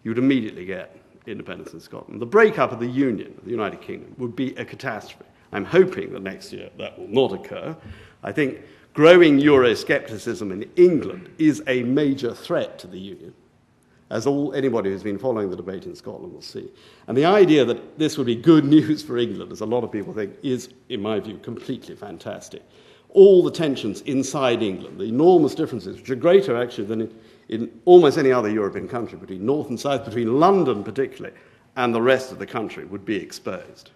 F: You would immediately get independence in Scotland. The breakup of the Union, the United Kingdom, would be a catastrophe. I'm hoping that next year that will not occur. I think growing Euroscepticism in England is a major threat to the Union, as anybody who's been following the debate in Scotland will see. And the idea that this would be good news for England, as a lot of people think, is, in my view, completely fantastic. All the tensions inside England, the enormous differences, which are greater actually than in almost any other European country, between north and south, between London particularly, and the rest of the country, would be exposed.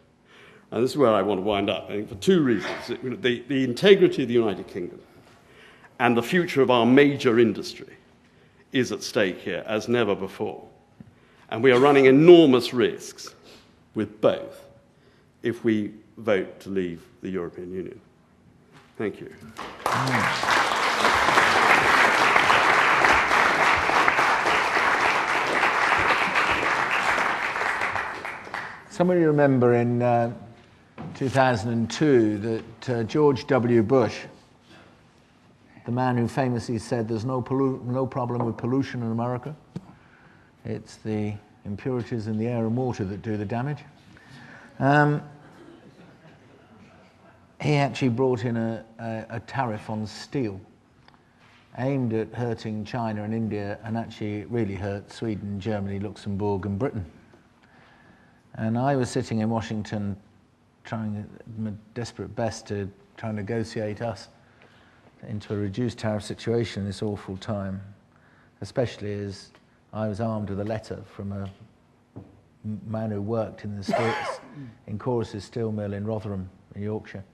F: And this is where I want to wind up, I think, for two reasons. The integrity of the United Kingdom and the future of our major industry is at stake here as never before. And we are running enormous risks with both if we vote to leave the European Union. Thank you.
A: Somebody remember in 2002 that George W. Bush, the man who famously said there's no problem with pollution in America, it's the impurities in the air and water that do the damage. He actually brought in a tariff on steel aimed at hurting China and India, and actually it really hurt Sweden, Germany, Luxembourg and Britain. And I was sitting in Washington trying my desperate best to try and negotiate us into a reduced tariff situation in this awful time, especially as I was armed with a letter from a man who worked in the in Chorus's steel mill in Rotherham, in Yorkshire,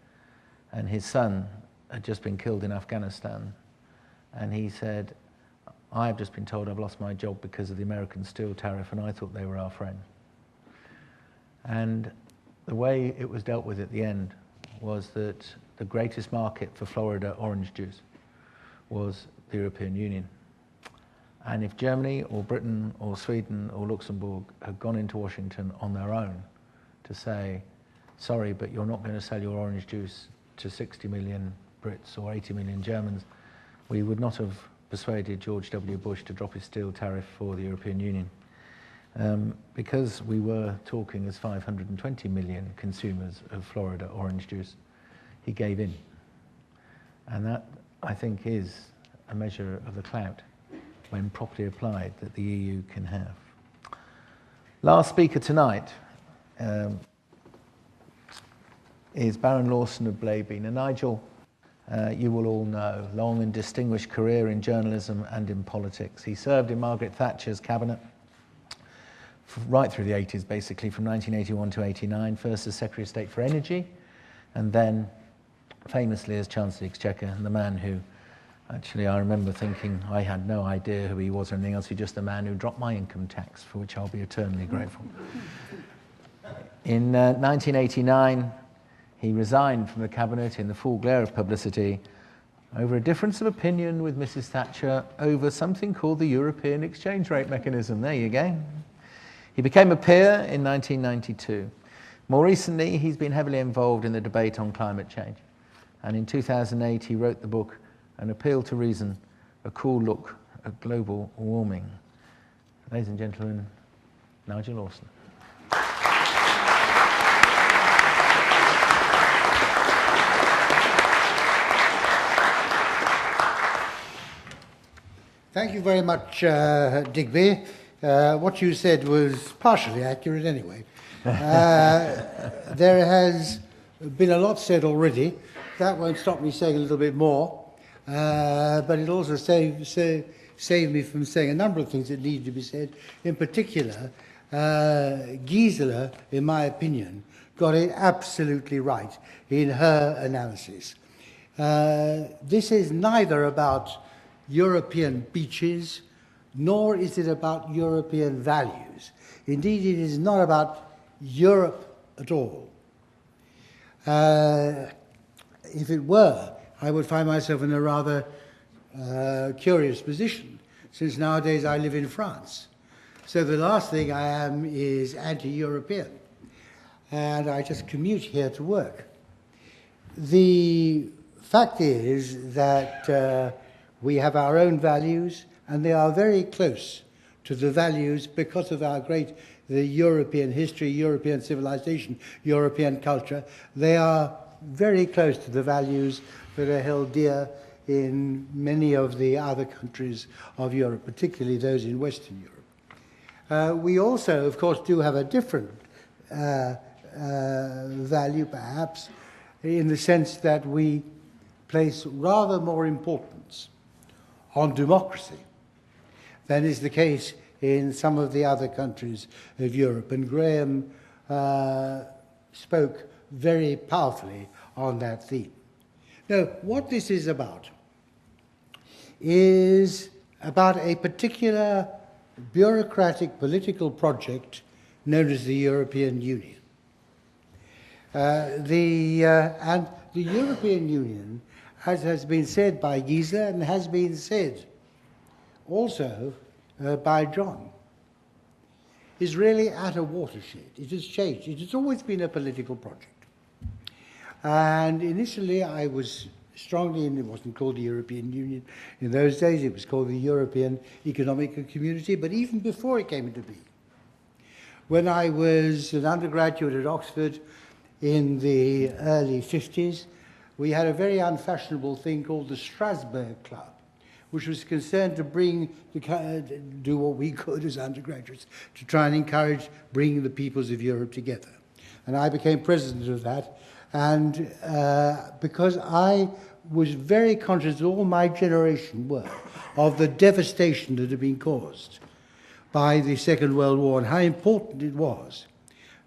A: and his son had just been killed in Afghanistan, and he said, "I've just been told I've lost my job because of the American steel tariff, and I thought they were our friend." And the way it was dealt with at the end was that the greatest market for Florida orange juice was the European Union. And if Germany or Britain or Sweden or Luxembourg had gone into Washington on their own to say, sorry, but you're not going to sell your orange juice to 60 million Brits or 80 million Germans, we would not have persuaded George W. Bush to drop his steel tariff for the European Union. Because we were talking as 520 million consumers of Florida orange juice, he gave in. And that, I think, is a measure of the clout, when properly applied, that the EU can have. Last speaker tonight is Baron Lawson of Blaby. Now, Nigel, you will all know, long and distinguished career in journalism and in politics. He served in Margaret Thatcher's cabinet right through the 80s, basically, from 1981 to 89, first as Secretary of State for Energy, and then famously as Chancellor of the Exchequer, and the man who, actually, I remember thinking I had no idea who he was or anything else, he's just the man who dropped my income tax, for which I'll be eternally grateful. In 1989, he resigned from the cabinet in the full glare of publicity over a difference of opinion with Mrs. Thatcher over something called the European exchange rate mechanism. There you go. He became a peer in 1992. More recently, he's been heavily involved in the debate on climate change. And in 2008, he wrote the book, An Appeal to Reason, A Cool Look at Global Warming. Ladies and gentlemen, Nigel Lawson.
G: Thank you very much, Digby. What you said was partially accurate anyway. There has been a lot said already. That won't stop me saying a little bit more, but it'll also save me from saying a number of things that need to be said. In particular, Gisela, in my opinion, got it absolutely right in her analysis. This is neither about European beaches, nor is it about European values. Indeed, it is not about Europe at all. If it were, I would find myself in a rather curious position, since nowadays I live in France. So the last thing I am is anti-European, and I just commute here to work. The fact is that we have our own values, and they are very close to the values because of the European history, European civilization, European culture. They are very close to the values that are held dear in many of the other countries of Europe, particularly those in Western Europe. We also, of course, do have a different value, perhaps, in the sense that we place rather more importance on democracy than is the case in some of the other countries of Europe. And Graham spoke very powerfully on that theme. Now, what this is about a particular bureaucratic political project known as the European Union. And the European Union, as has been said by Gisela and has been said also by John, is really at a watershed. It has changed. It has always been a political project. And initially I was strongly in, it wasn't called the European Union in those days, it was called the European Economic Community, but even before it came into being. When I was an undergraduate at Oxford in the early 50s, we had a very unfashionable thing called the Strasbourg Club, which was concerned to do what we could as undergraduates to try and encourage bringing the peoples of Europe together. And I became president of that, and because I was very conscious, all my generation were, of the devastation that had been caused by the Second World War and how important it was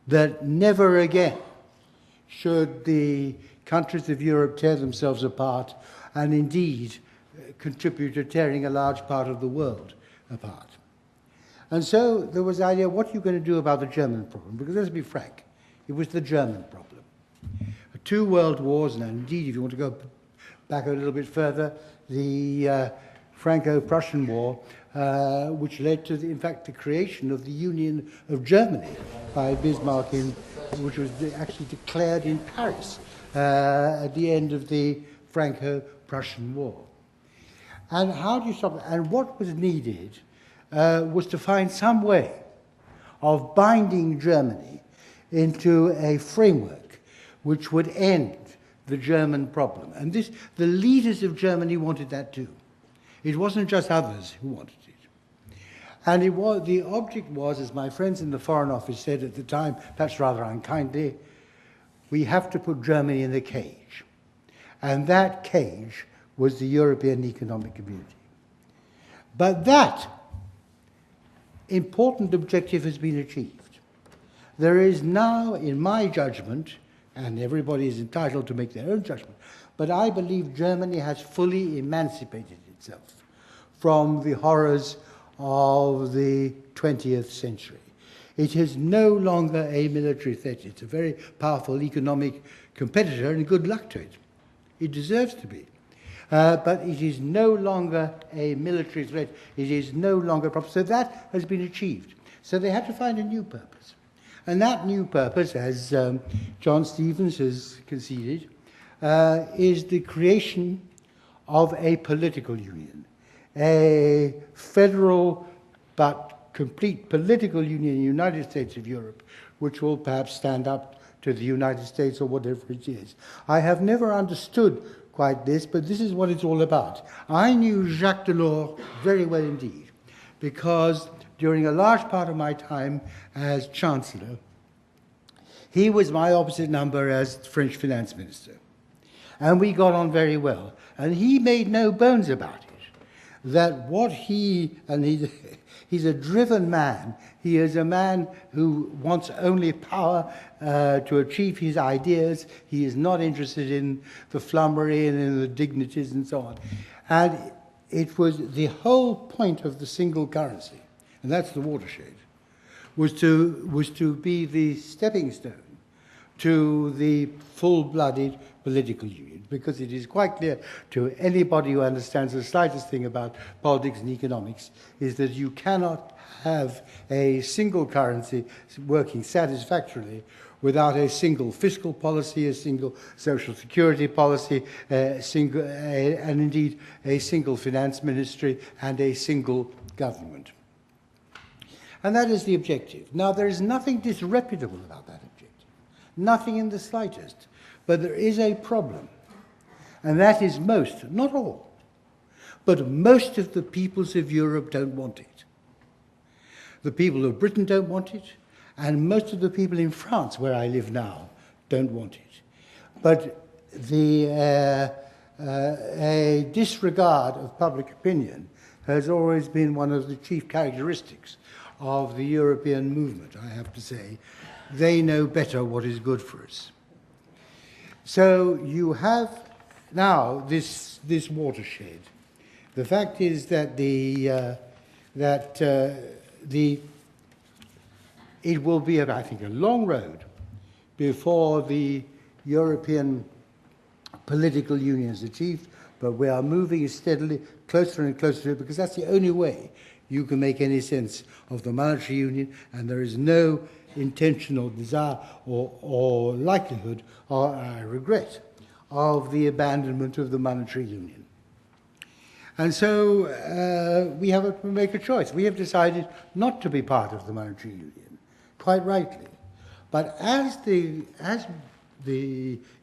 G: that never again should the countries of Europe tear themselves apart and indeed contribute to tearing a large part of the world apart. And so there was the idea, what are you going to do about the German problem? Because let's be frank, it was the German problem. 2 world wars, and indeed if you want to go back a little bit further, the Franco-Prussian War, which led to, in fact, the creation of the Union of Germany by Bismarck, which was actually declared in Paris at the end of the Franco-Prussian War. And how do you stop that? And what was needed was to find some way of binding Germany into a framework which would end the German problem. And this, the leaders of Germany wanted that too. It wasn't just others who wanted it. And it was, the object was, as my friends in the Foreign Office said at the time, perhaps rather unkindly, we have to put Germany in a cage. And that cage was the European Economic Community. But that important objective has been achieved. There is now, in my judgment, and everybody is entitled to make their own judgment, but I believe Germany has fully emancipated itself from the horrors of the 20th century. It is no longer a military threat. It's a very powerful economic competitor, and good luck to it. It deserves to be. But it is no longer a military threat. It is no longer a problem. So that has been achieved. So they had to find a new purpose. And that new purpose, as John Stevens has conceded, is the creation of a political union, a federal but complete political union in the United States of Europe, which will perhaps stand up to the United States or whatever it is. I have never understood quite this, but this is what it's all about. I knew Jacques Delors very well indeed, because during a large part of my time as Chancellor, he was my opposite number as French finance minister. And we got on very well. And he made no bones about it, that what he's a driven man. He is a man who wants only power to achieve his ideas. He is not interested in the flummery and in the dignities and so on. And it was the whole point of the single currency, and that's the watershed, was to be the stepping stone to the full-blooded political union, because it is quite clear to anybody who understands the slightest thing about politics and economics is that you cannot have a single currency working satisfactorily without a single fiscal policy, a single social security policy, and indeed a single finance ministry and a single government. And that is the objective. Now, there is nothing disreputable about that objective, nothing in the slightest, but there is a problem, and that is most, not all, but most of the peoples of Europe don't want it. The people of Britain don't want it, and most of the people in France, where I live now, don't want it. But a disregard of public opinion has always been one of the chief characteristics of the European movement, I have to say. They know better what is good for us. So you have now this watershed. The fact is that it will be, I think, a long road before the European political union is achieved, but we are moving steadily closer and closer to it, because that's the only way you can make any sense of the monetary union, and there is no intentional desire or likelihood, or I regret, of the abandonment of the monetary union. And so we have to make a choice. We have decided not to be part of the monetary union, quite rightly. But as the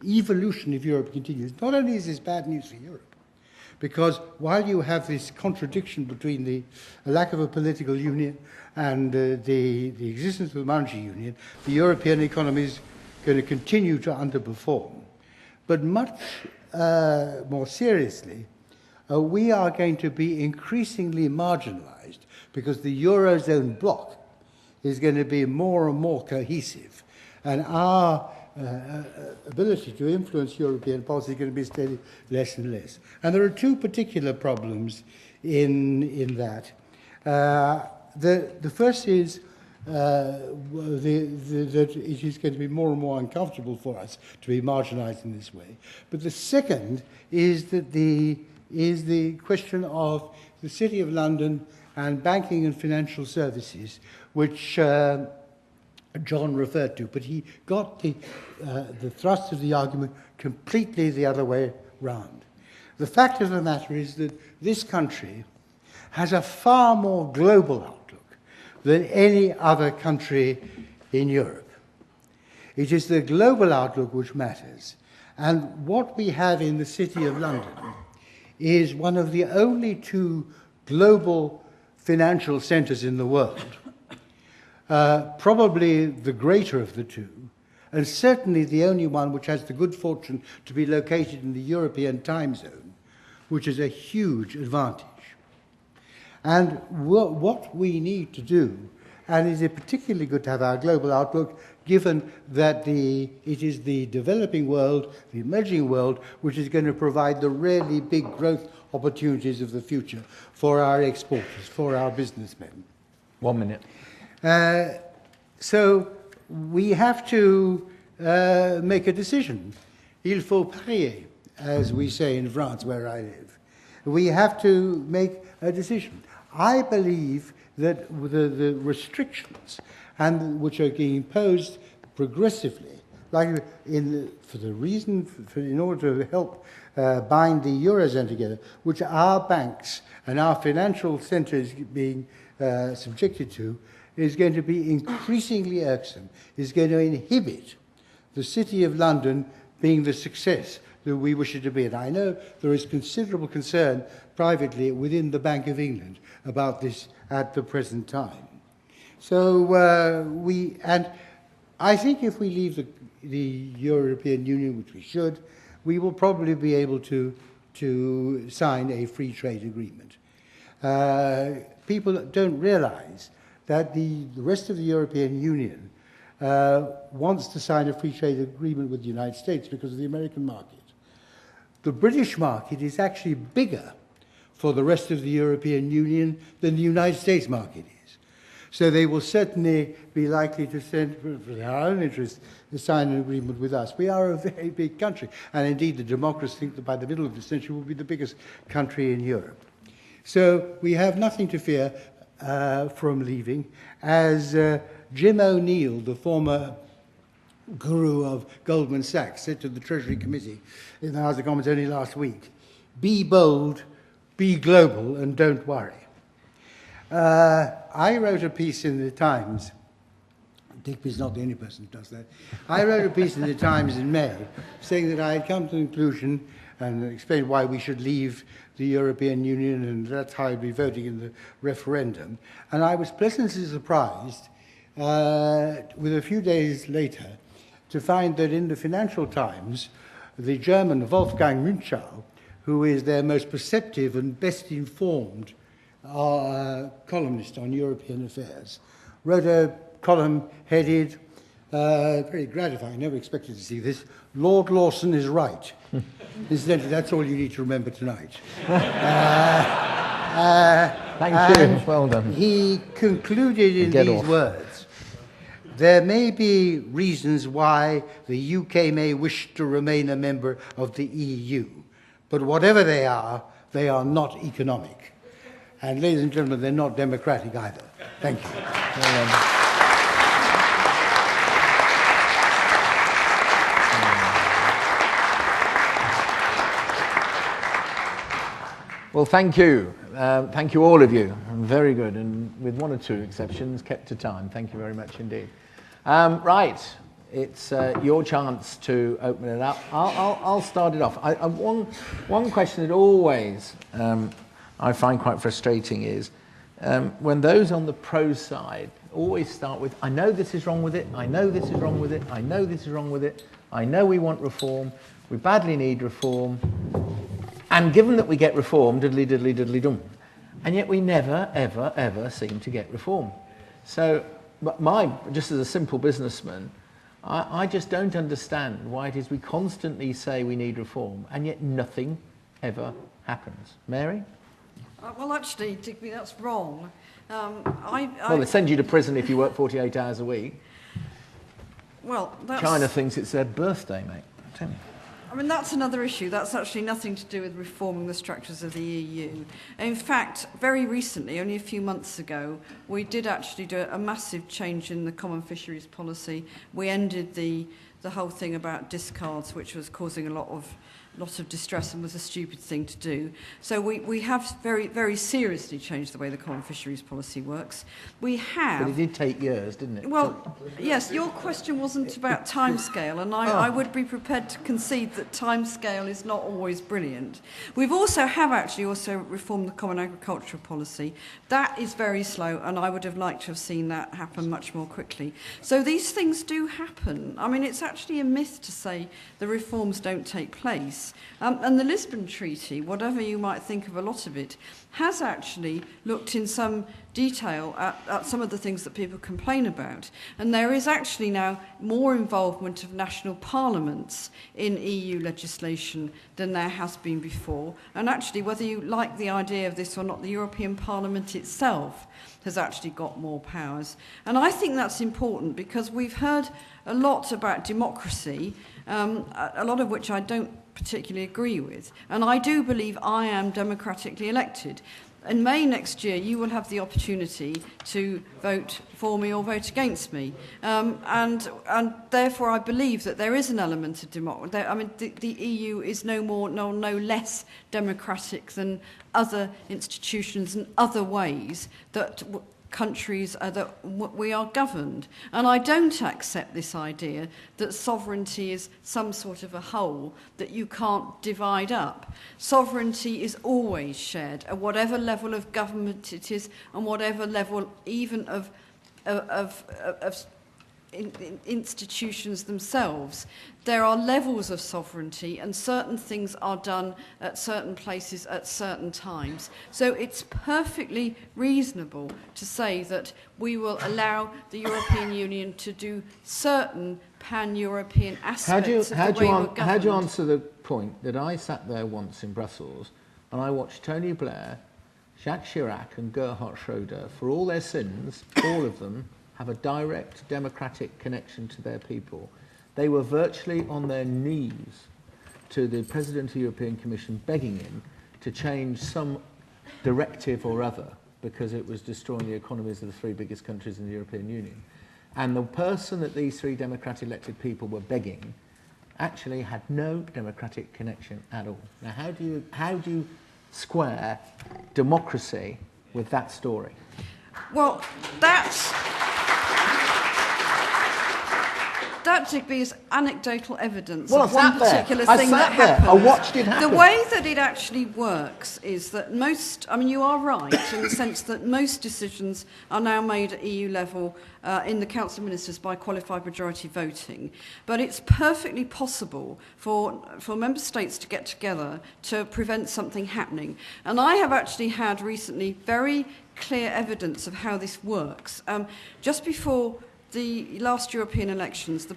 G: evolution of Europe continues, not only is this bad news for Europe, because while you have this contradiction between the lack of a political union and the existence of the monetary union, the European economy is going to continue to underperform. But much more seriously, we are going to be increasingly marginalized, because the Eurozone bloc is going to be more and more cohesive, and our ability to influence European policy is going to be steadily less and less. And there are two particular problems in that. The first is that it is going to be more and more uncomfortable for us to be marginalized in this way. But the second is that the question of the City of London and banking and financial services, which John referred to, but he got the thrust of the argument completely the other way round. The fact of the matter is that this country has a far more global outlook than any other country in Europe. It is the global outlook which matters. And what we have in the City of London is one of the only two global financial centres in the world, probably the greater of the two, and certainly the only one which has the good fortune to be located in the European time zone, which is a huge advantage. And what we need to do, and it is particularly good to have our global outlook, given that it is the developing world, the emerging world, which is going to provide the really big growth opportunities of the future for our exporters, for our businessmen.
A: 1 minute.
G: So we have to make a decision. Il faut parier, as we say in France, where I live. We have to make a decision. I believe that the restrictions which are being imposed progressively, like in order to help bind the Eurozone together, which our banks and our financial centres being subjected to, is going to be increasingly irksome, is going to inhibit the City of London being the success that we wish it to be. And I know there is considerable concern privately within the Bank of England about this at the present time. So and I think if we leave the European Union, which we should, we will probably be able to sign a free trade agreement. People don't realize that the rest of the European Union wants to sign a free trade agreement with the United States because of the American market. The British market is actually bigger for the rest of the European Union than the United States market is. So they will certainly be likely to send, for their own interest, to sign an agreement with us. We are a very big country, and indeed the democrats think that by the middle of the century we'll be the biggest country in Europe. So we have nothing to fear from leaving. As Jim O'Neill, the former guru of Goldman Sachs, said to the Treasury Committee in the House of Commons only last week, be bold, be global, and don't worry. I wrote a piece in the Times. Digby's not the only person who does that. I wrote a piece in the Times in May saying that I had come to the conclusion and explained why we should leave the European Union, and that's how I'd be voting in the referendum. And I was pleasantly surprised, with a few days later, to find that in the Financial Times, the German Wolfgang Münchau, who is their most perceptive and best informed columnist on European affairs, wrote a column headed, very gratifying, I never expected to see this, Lord Lawson is right. Incidentally, that's all you need to remember tonight.
A: Thank you.
G: And
A: Well done.
G: he concluded in
A: Get
G: these
A: off.
G: words: there may be reasons why the UK may wish to remain a member of the EU, but whatever they are not economic. And ladies and gentlemen, they're not democratic either. Thank you.
A: Well done. Well, thank you. Thank you, all of you. Very good, and with one or two exceptions, kept to time. Thank you very much indeed. Right, it's your chance to open it up. I'll start it off. One question that always I find quite frustrating is when those on the pro side always start with, I know this is wrong with it, I know this is wrong with it, I know this is wrong with it, I know we want reform, we badly need reform, and given that we get reform, diddly, diddly, diddly, dum. And yet we never, ever, ever seem to get reform. So, but just as a simple businessman, I just don't understand why it is we constantly say we need reform, and yet nothing ever happens. Mary?
B: Well, actually, Digby, that's wrong.
A: Well, they send you to prison if you work 48 hours a week.
B: Well, that's...
A: China thinks it's their birthday, mate. I tell you.
B: I mean, that's another issue. That's actually nothing to do with reforming the structures of the EU. In fact, very recently, only a few months ago, we did actually do a massive change in the common fisheries policy. We ended the whole thing about discards, which was causing a lot of distress and was a stupid thing to do. So we have very, very seriously changed the way the common fisheries policy works. We have...
A: But it did take years, didn't it?
B: Well, yes, your question wasn't about timescale, and I would be prepared to concede that timescale is not always brilliant. We've also reformed the common agricultural policy. That is very slow, and I would have liked to have seen that happen much more quickly. So these things do happen. I mean, it's actually a myth to say the reforms don't take place. And the Lisbon Treaty, whatever you might think of a lot of it, has actually looked in some detail at some of the things that people complain about. And there is actually now more involvement of national parliaments in EU legislation than there has been before. And actually, whether you like the idea of this or not, the European Parliament itself has actually got more powers. And I think that's important because we've heard a lot about democracy, a lot of which I don't particularly agree with. And I do believe I am democratically elected. In May next year, you will have the opportunity to vote for me or vote against me. And therefore, I believe that there is an element of democracy. I mean, the EU is no less democratic than other institutions and other ways that countries that we are governed. And I don't accept this idea that sovereignty is some sort of a whole that you can't divide up. Sovereignty is always shared at whatever level of government it is and whatever level even of institutions themselves. There are levels of sovereignty and certain things are done at certain places at certain times. So it's perfectly reasonable to say that we will allow the European Union to do certain pan-European aspects of the way we're governed.
A: How do you answer the point that I sat there once in Brussels and I watched Tony Blair, Jacques Chirac and Gerhard Schröder, for all their sins, all of them, have a direct democratic connection to their people. They were virtually on their knees to the President of the European Commission begging him to change some directive or other because it was destroying the economies of the three biggest countries in the European Union. And the person that these three democratically elected people were begging actually had no democratic connection at all. Now, how do you square democracy with that story?
B: Well, that, Digby, is anecdotal evidence of one particular thing that happened.
A: I watched it happen.
B: The way that it actually works is that you are right in the sense that most decisions are now made at EU level in the Council of Ministers by qualified majority voting. But it's perfectly possible for member states to get together to prevent something happening. And I have actually had recently very clear evidence of how this works. Just before the last European elections, the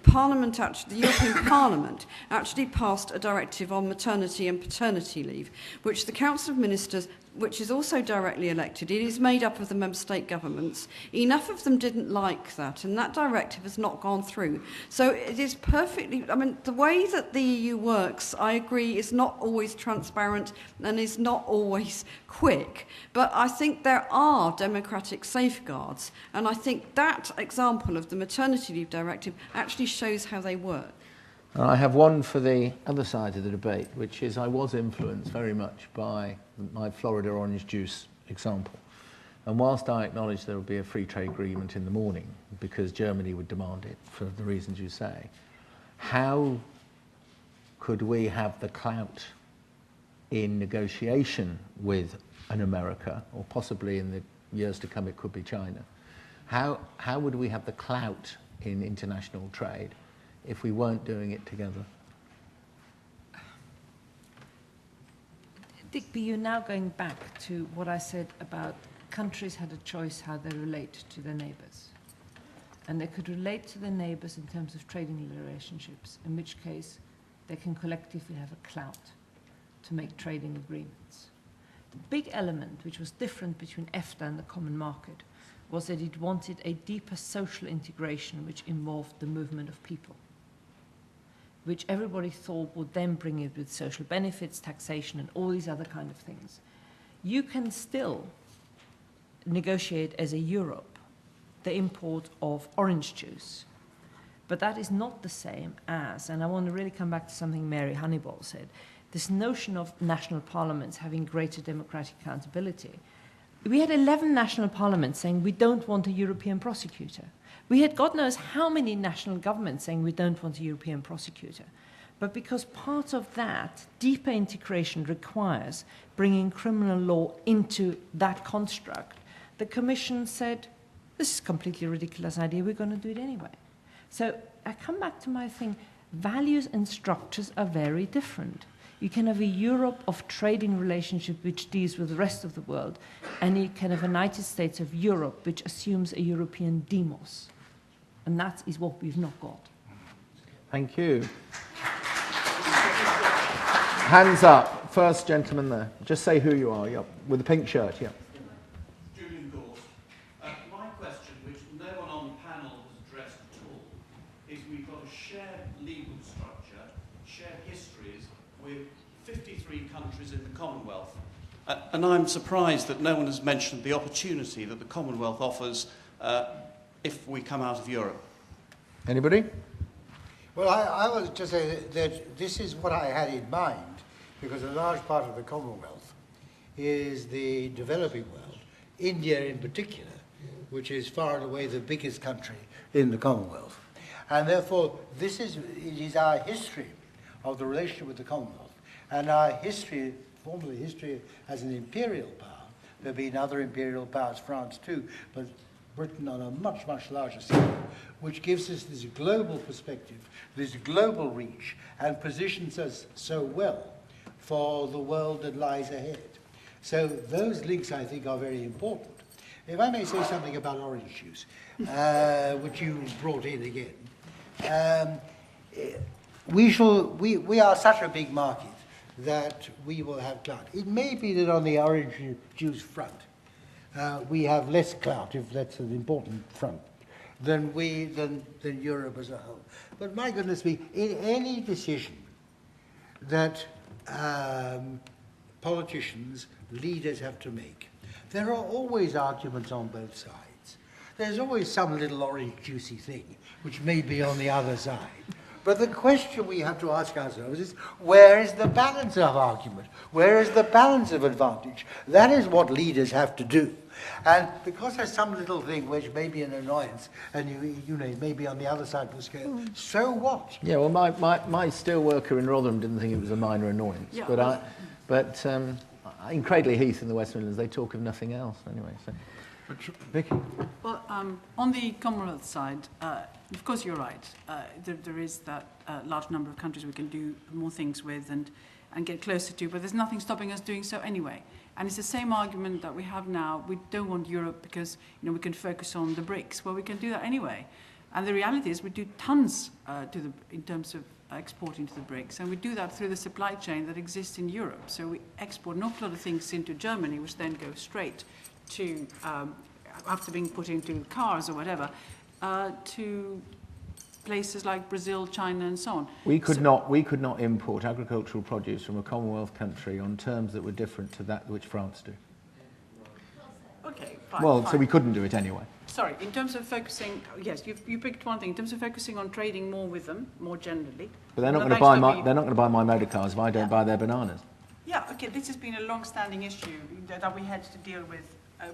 B: European Parliament actually passed a directive on maternity and paternity leave, which the Council of Ministers which is also directly elected. It is made up of the member state governments. Enough of them didn't like that, and that directive has not gone through. So it is perfectly, I mean, the way that the EU works, I agree, is not always transparent and is not always quick. But I think there are democratic safeguards, and I think that example of the maternity leave directive actually shows how they work.
A: I have one for the other side of the debate, which is I was influenced very much by my Florida orange juice example. And whilst I acknowledge there will be a free trade agreement in the morning, because Germany would demand it for the reasons you say, how could we have the clout in negotiation with an America, or possibly in the years to come it could be China? How would we have the clout in international trade if we weren't doing it together?
E: Digby, you're now going back to what I said about countries had a choice how they relate to their neighbours. And they could relate to their neighbours in terms of trading relationships, in which case they can collectively have a clout to make trading agreements. The big element, which was different between EFTA and the common market, was that it wanted a deeper social integration which involved the movement of people, which everybody thought would then bring it with social benefits, taxation, and all these other kind of things. You can still negotiate as a Europe the import of orange juice, but that is not the same as, and I want to really come back to something Mary Honeyball said, this notion of national parliaments having greater democratic accountability. We had 11 national parliaments saying we don't want a European prosecutor. We had God knows how many national governments saying we don't want a European prosecutor. But because part of that deeper integration requires bringing criminal law into that construct, the Commission said, this is a completely ridiculous idea, we're going to do it anyway. So I come back to my thing, values and structures are very different. You can have a Europe of trading relationship which deals with the rest of the world, and you can have a United States of Europe which assumes a European demos. And that is what we've not got.
A: Thank you. Hands up. First gentleman there. Just say who you are. Yep. With the pink shirt. Yep.
H: Julian Gorse. My question, which no one on the panel has addressed at all, is we've got a shared legal structure, shared histories with 53 countries in the Commonwealth. And I'm surprised that no one has mentioned the opportunity that the Commonwealth offers if we come out of Europe.
A: Anybody?
G: Well, I was just say that this is what I had in mind, because a large part of the Commonwealth is the developing world, India in particular, which is far and away the biggest country in the Commonwealth. And therefore, it is our history of the relationship with the Commonwealth, and our history, formerly history as an imperial power. There have been other imperial powers, France too, but Britain on a much, much larger scale, which gives us this global perspective, this global reach, and positions us so well for the world that lies ahead. So those links, I think, are very important. If I may say something about orange juice, which you brought in again, we are such a big market that we will have clout. It may be that on the orange juice front, we have less clout, if that's an important front, than Europe as a whole. But my goodness me, in any decision that politicians, leaders have to make, there are always arguments on both sides. There's always some little orange juicy thing which may be on the other side. But the question we have to ask ourselves is, where is the balance of argument? Where is the balance of advantage? That is what leaders have to do. And because there's some little thing which may be an annoyance, and you know, maybe on the other side of the scale, so what?
A: Yeah, well, my steel worker in Rotherham didn't think it was a minor annoyance. Yeah. But in Cradley Heath in the West Midlands, they talk of nothing else anyway. So. Vicky?
D: Well, on the Commonwealth side, of course you're right. There is that large number of countries we can do more things with and get closer to, but there's nothing stopping us doing so anyway. And it's the same argument that we have now. We don't want Europe because we can focus on the BRICS. Well, we can do that anyway. And the reality is we do tons in terms of exporting to the BRICS, and we do that through the supply chain that exists in Europe. So we export an awful lot of things into Germany, which then go straight to, after being put into cars or whatever, to places like Brazil, China, and so on.
A: We could not import agricultural produce from a Commonwealth country on terms that were different to that which France do.
D: Okay, fine.
A: Well,
D: fine.
A: so we couldn't do it anyway.
D: Sorry, in terms of focusing, yes, you picked one thing. In terms of focusing on trading more with them, more generally.
A: But they're not going to buy my motor cars if I don't buy their bananas.
D: Yeah, okay, this has been a long-standing issue that we had to deal with.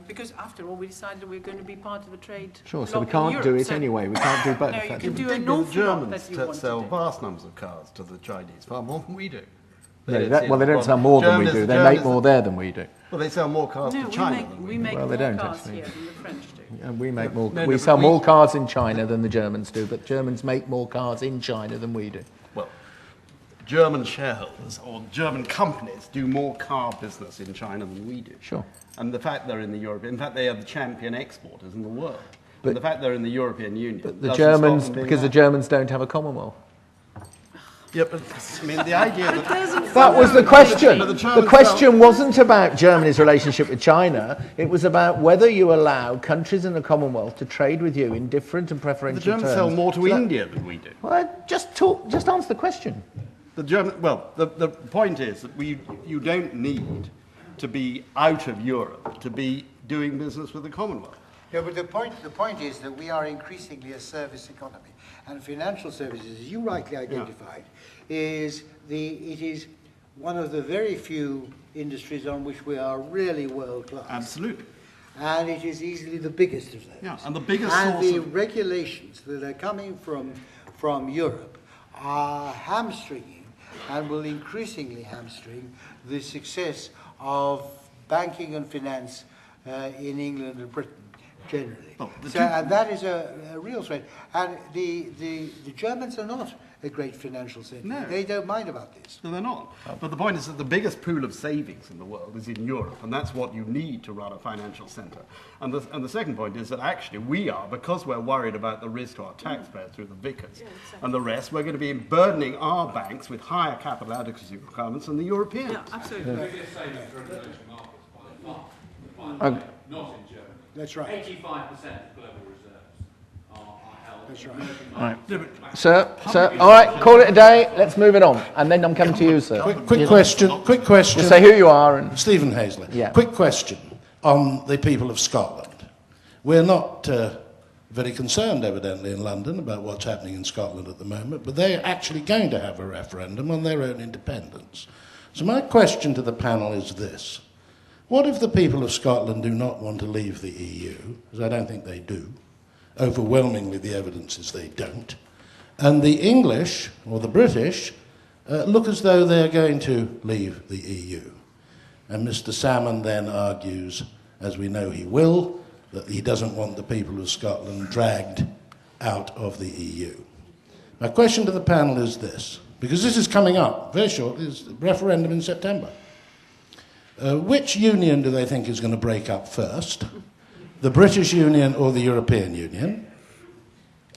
D: Because after all, we decided we were going to be part of a trade.
A: Sure, so we can't do it anyway. We can't do both.
D: No, you can do
F: The
D: an awful lot that
F: Germans
D: you want to
F: sell
D: do.
F: vast numbers of cars to the Chinese, far more than we do.
A: Well, they don't sell more than we do. They make more there than we do.
F: Well, they sell more cars
D: No,
F: to China than
D: we make
A: Well,
D: more
A: they don't,
D: cars
A: actually.
D: here than the French do.
A: And we make more.
F: No,
A: we
F: but
A: sell
F: we-
A: more cars in China than the Germans do, but Germans make more cars in China than we do.
F: Well, German shareholders or German companies do more car business in China than we do.
A: Sure.
F: And the fact they're in the European, in fact, they are the champion exporters in the world.
A: But-
F: and the fact they're in the European Union.
A: But the
F: doesn't
A: Germans,
F: stop them being
A: because the
F: that.
A: Germans don't have a Commonwealth.
F: Yeah, but I mean, the idea that
A: That was the question.
F: But the
A: The
F: Germans
A: question wasn't about Germany's relationship with China. It was about whether you allow countries in the Commonwealth to trade with you in different and
F: the
A: preferential
F: Germans
A: terms.
F: sell more to
A: So that-
F: India than we do.
A: Well, just answer the question.
F: The point is that you don't need to be out of Europe to be doing business with the Commonwealth.
G: Yeah, but the point is that we are increasingly a service economy, and financial services, as you rightly identified, it is one of the very few industries on which we are really world class.
F: Absolutely.
G: And it is easily the biggest of those.
F: Yeah, and the biggest
G: and
F: source
G: the
F: of...
G: regulations that are coming from Europe are hamstringing and will increasingly hamstring the success of banking and finance in England and Britain generally.
F: Oh,
G: And that is a real threat. And the Germans are not a great financial centre.
F: No.
G: They don't mind about this.
F: No, they're not. But the point is that the biggest pool of savings in the world is in Europe, and that's what you need to run a financial centre. And the second point is that actually we are, because we're worried about the risk to our taxpayers through the Vickers and the rest, we're going to be burdening our banks with higher capital adequacy requirements than the Europeans.
D: Yeah, absolutely.
H: The biggest savings for emerging markets by far, not in Germany.
G: That's right.
H: 85% of global reserves are held.
G: That's
H: in
G: right.
H: emerging
A: All right.
H: markets.
A: Sir, all right, call it a day. Let's move it on. And then I'm coming to you, sir.
I: Quick question.
A: Just say who you are and...
I: Stephen Hazley.
A: Yeah.
I: Quick question on the people of Scotland. We're not very concerned, evidently, in London about what's happening in Scotland at the moment, but they're actually going to have a referendum on their own independence. So my question to the panel is this. What if the people of Scotland do not want to leave the EU, because I don't think they do, overwhelmingly the evidence is they don't, and the English, or the British, look as though they're going to leave the EU? And Mr. Salmon then argues, as we know he will, that he doesn't want the people of Scotland dragged out of the EU. My question to the panel is this, because this is coming up very shortly, it's the referendum in September. Which union do they think is going to break up first? The British Union or the European Union?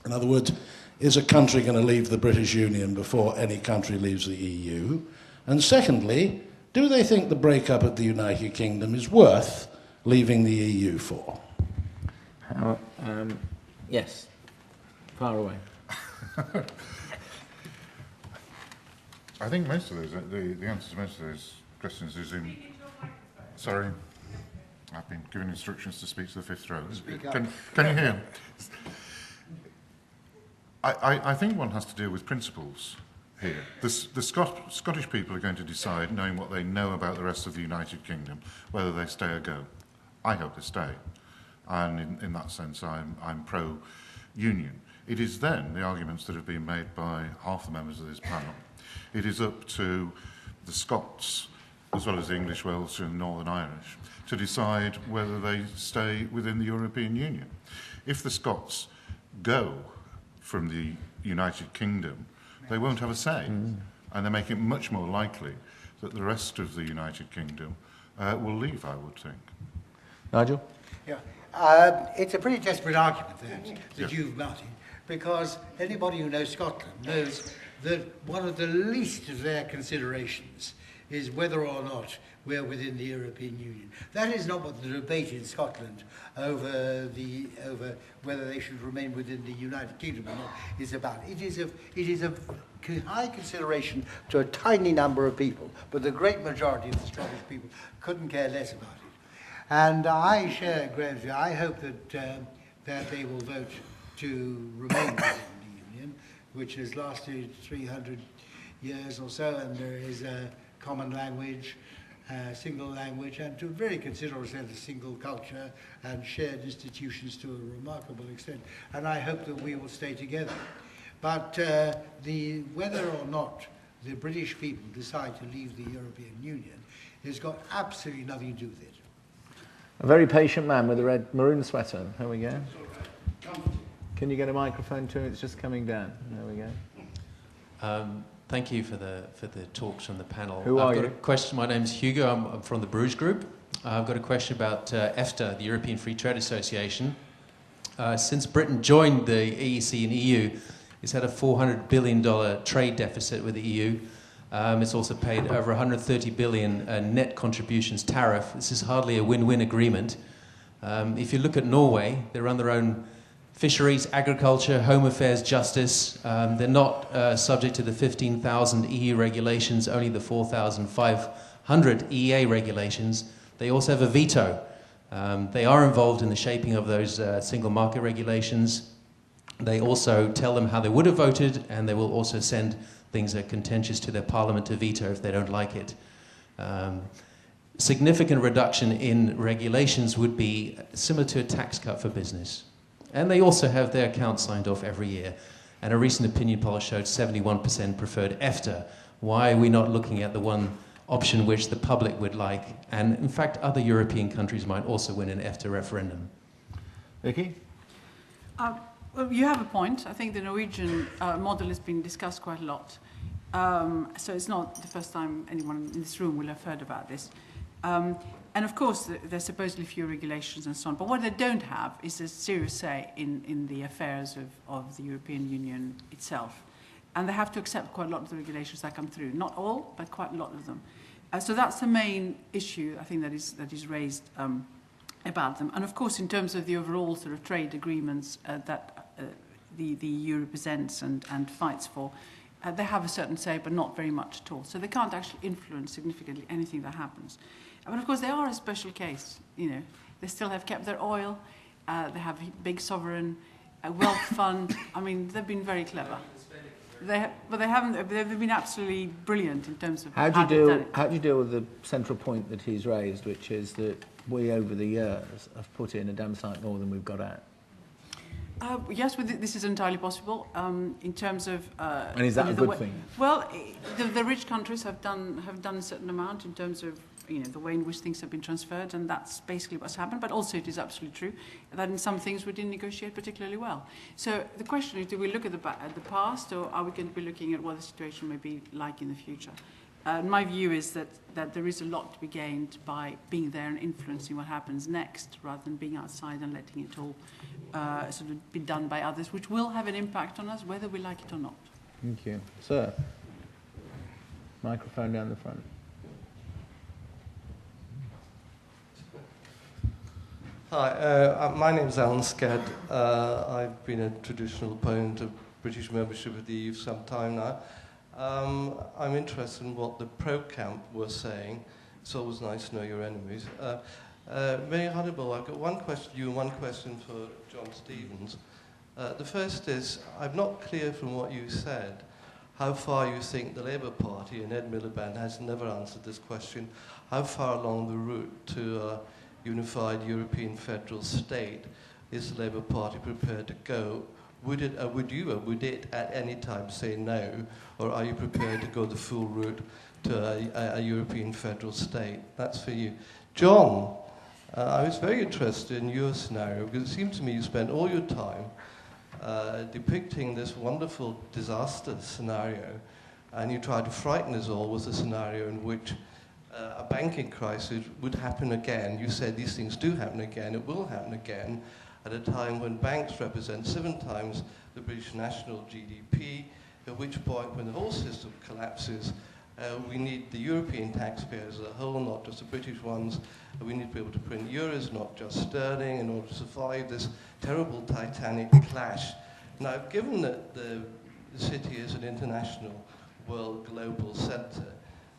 I: In other words, is a country going to leave the British Union before any country leaves the EU? And secondly, do they think the breakup of the United Kingdom is worth leaving the EU for?
A: Yes. Far away.
C: I think most of those, the answer to most of those questions is in... Sorry, I've been given instructions to speak to the fifth row. Can you hear? I think one has to deal with principles here. The Scottish people are going to decide, knowing what they know about the rest of the United Kingdom, whether they stay or go. I hope they stay. And in that sense, I'm pro-union. It is then the arguments that have been made by half the members of this panel. It is up to the Scots, as well as the English, Welsh and Northern Irish, to decide whether they stay within the European Union. If the Scots go from the United Kingdom, they won't have a say, and they make it much more likely that the rest of the United Kingdom will leave, I would think.
A: Nigel?
G: Yeah. It's a pretty desperate argument that you've mounted, because anybody who knows Scotland knows that one of the least of their considerations is whether or not we're within the European Union. That is not what the debate in Scotland over whether they should remain within the United Kingdom or not is about. It is of high consideration to a tiny number of people, but the great majority of the Scottish people couldn't care less about it. And I share Graham's view. I hope that they will vote to remain within the Union, which has lasted 300 years or so, and there is a common language, single language, and to a very considerable extent a single culture and shared institutions to a remarkable extent. And I hope that we will stay together. But whether or not the British people decide to leave the European Union has got absolutely nothing to do with it.
A: A very patient man with a red maroon sweater. There we go. Can you get a microphone to him? It's just coming down. There we go.
J: Thank you for the talks from the panel.
A: Who are
J: I've got
A: you?
J: a question. My name's Hugo. I'm from the Bruges Group. I've got a question about EFTA, the European Free Trade Association. Since Britain joined the EEC and EU, it's had a $400 billion trade deficit with the EU. It's also paid over 130 billion net contributions tariff. This is hardly a win-win agreement. If you look at Norway, they run their own fisheries, agriculture, home affairs, justice. They're not subject to the 15,000 EU regulations, only the 4,500 EEA regulations. They also have a veto. They are involved in the shaping of those single market regulations. They also tell them how they would have voted, and they will also send things that are contentious to their parliament to veto if they don't like it. Significant reduction in regulations would be similar to a tax cut for business. And they also have their accounts signed off every year. And a recent opinion poll showed 71% preferred EFTA. Why are we not looking at the one option which the public would like? And in fact, other European countries might also win an EFTA referendum.
A: Vicky?
D: Well, you have a point. I think the Norwegian model has been discussed quite a lot. So it's not the first time anyone in this room will have heard about this. And of course, there's supposedly few regulations and so on. But what they don't have is a serious say in the affairs of the European Union itself. And they have to accept quite a lot of the regulations that come through. Not all, but quite a lot of them. So that's the main issue, I think, that is raised about them. And of course, in terms of the overall sort of trade agreements that the EU represents and fights for, they have a certain say, but not very much at all. So they can't actually influence significantly anything that happens. But of course, they are a special case. You know, they still have kept their oil. They have a big sovereign wealth fund. I mean, they've been very clever. But they haven't. They've been absolutely brilliant in terms of how they've done it.
A: How do you deal with the central point that he's raised, which is that we, over the years, have put in a damn sight more than we've got out?
D: Yes, this is entirely possible. In terms of
A: and is that a good thing?
D: Well, the rich countries have done a certain amount in terms of the way in which things have been transferred, and that's basically what's happened. But also, it is absolutely true that in some things we didn't negotiate particularly well. So the question is: do we look at the past, or are we going to be looking at what the situation may be like in the future? My view is that there is a lot to be gained by being there and influencing what happens next, rather than being outside and letting it all sort of be done by others, which will have an impact on us, whether we like it or not.
A: Thank you. Sir, microphone down the front.
K: Hi, my name is Alan Sked. I've been a traditional opponent of British membership of the EU for some time now. I'm interested in what the pro-camp were saying. It's always nice to know your enemies. Mary Hannibal, I've got one question for you and one question for John Stevens. The first is, I'm not clear from what you said how far you think the Labour Party, and Ed Miliband has never answered this question, how far along the route to a unified European federal state is the Labour Party prepared to go? Would it at any time say no, or are you prepared to go the full route to a European federal state? That's for you. John, I was very interested in your scenario, because it seems to me you spent all your time depicting this wonderful disaster scenario, and you tried to frighten us all with a scenario in which a banking crisis would happen again. You said these things do happen again, it will happen again, at a time when banks represent 7 times the British national GDP, at which point, when the whole system collapses, we need the European taxpayers as a whole, not just the British ones. We need to be able to print euros, not just sterling, in order to survive this terrible Titanic clash. Now, given that the city is an international, world, global centre,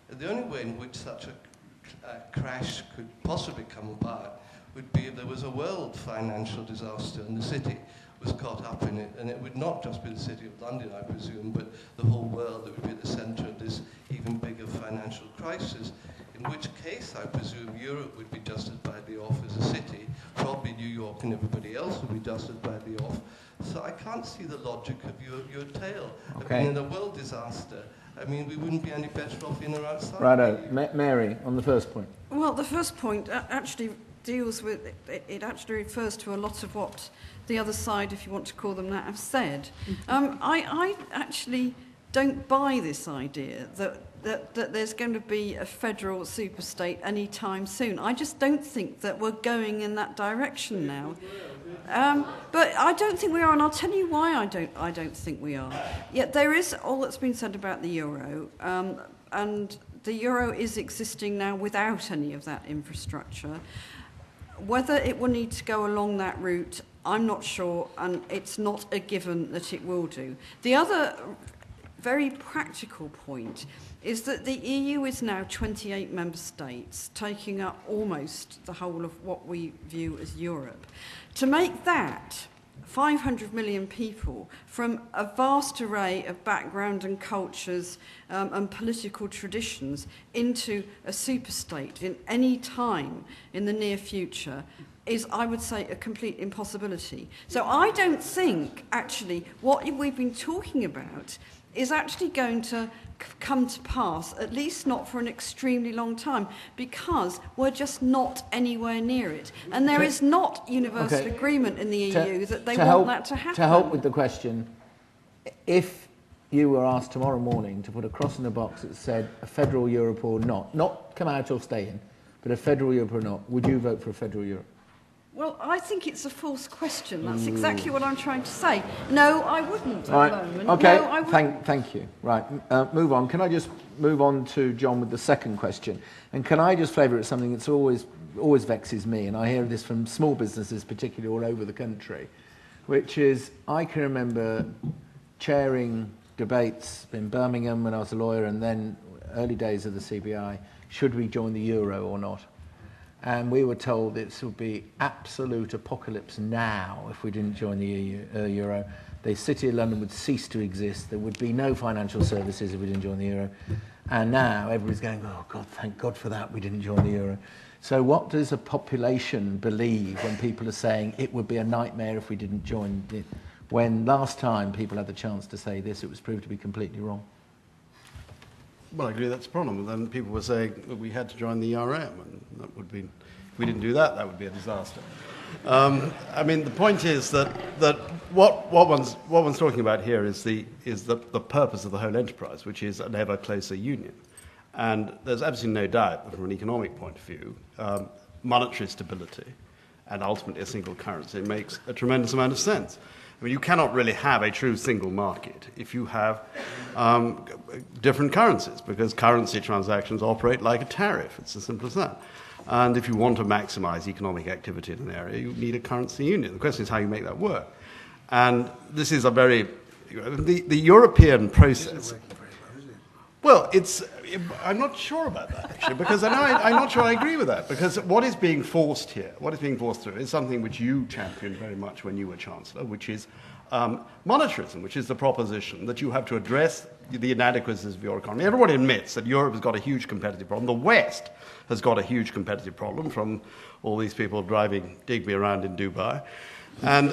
K: the only way in which such a crash could possibly come about would be if there was a world financial disaster and the city was caught up in it, and it would not just be the city of London, I presume, but the whole world that would be at the centre of this even bigger financial crisis, in which case I presume Europe would be just as badly off as a city, probably New York and everybody else would be just as badly off. So I can't see the logic of your tale.
A: Okay.
K: I mean, in a world disaster, I mean, we wouldn't be any better off in or outside.
A: Righto. Mary, on the first point.
B: Well, the first point actually deals with, it actually refers to a lot of what the other side, if you want to call them that, have said. I actually don't buy this idea that there's going to be a federal superstate anytime soon. I just don't think that we're going in that direction now. But I don't think we are, and I'll tell you why I don't think we are. Yet there is all that's been said about the euro, and the euro is existing now without any of that infrastructure. Whether it will need to go along that route, I'm not sure, and it's not a given that it will do. The other very practical point is that the EU is now 28 member states, taking up almost the whole of what we view as Europe. To make that 500 million people from a vast array of background and cultures and political traditions into a superstate in any time in the near future is, I would say, a complete impossibility. So I don't think, actually, what we've been talking about is actually going to come to pass, at least not for an extremely long time, because we're just not anywhere near it. And there is not universal agreement in the EU that they want that to happen.
A: To help with the question, if you were asked tomorrow morning to put a cross in the box that said a federal Europe or not come out or stay in, but a federal Europe or not, would you vote for a federal Europe?
B: Well, I think it's a false question. That's exactly what I'm trying to say. No, I wouldn't
A: Right.
B: at the moment.
A: Okay,
B: No, I wouldn't.
A: thank you. Right, move on. Can I just move on to John with the second question? And can I just flavour it something that's always vexes me, and I hear this from small businesses, particularly all over the country, which is I can remember chairing debates in Birmingham when I was a lawyer, and then early days of the CBI, should we join the euro or not? And we were told this would be absolute apocalypse now if we didn't join the euro. The City of London would cease to exist. There would be no financial services if we didn't join the euro. And now everybody's going, oh, God, thank God for that, we didn't join the euro. So what does a population believe when people are saying it would be a nightmare if we didn't join it? When last time people had the chance to say this, it was proved to be completely wrong.
F: Well, I agree that's a problem. Then people were saying that we had to join the ERM, and that would be, if we didn't do that, that would be a disaster. I mean, the point is that what one's talking about here is the purpose of the whole enterprise, which is an ever closer union. And there's absolutely no doubt that from an economic point of view, monetary stability and ultimately a single currency makes a tremendous amount of sense. I mean, you cannot really have a true single market if you have different currencies, because currency transactions operate like a tariff. It's as simple as that. And if you want to maximize economic activity in an area, you need a currency union. The question is how you make that work. And this is a very... The European process... Well, I'm not sure about that, actually, because I'm not sure I agree with that, because what is being forced here, what is being forced through, is something which you championed very much when you were Chancellor, which is monetarism, which is the proposition that you have to address the inadequacies of your economy. Everybody admits that Europe has got a huge competitive problem. The West has got a huge competitive problem from all these people driving Digby around in Dubai. And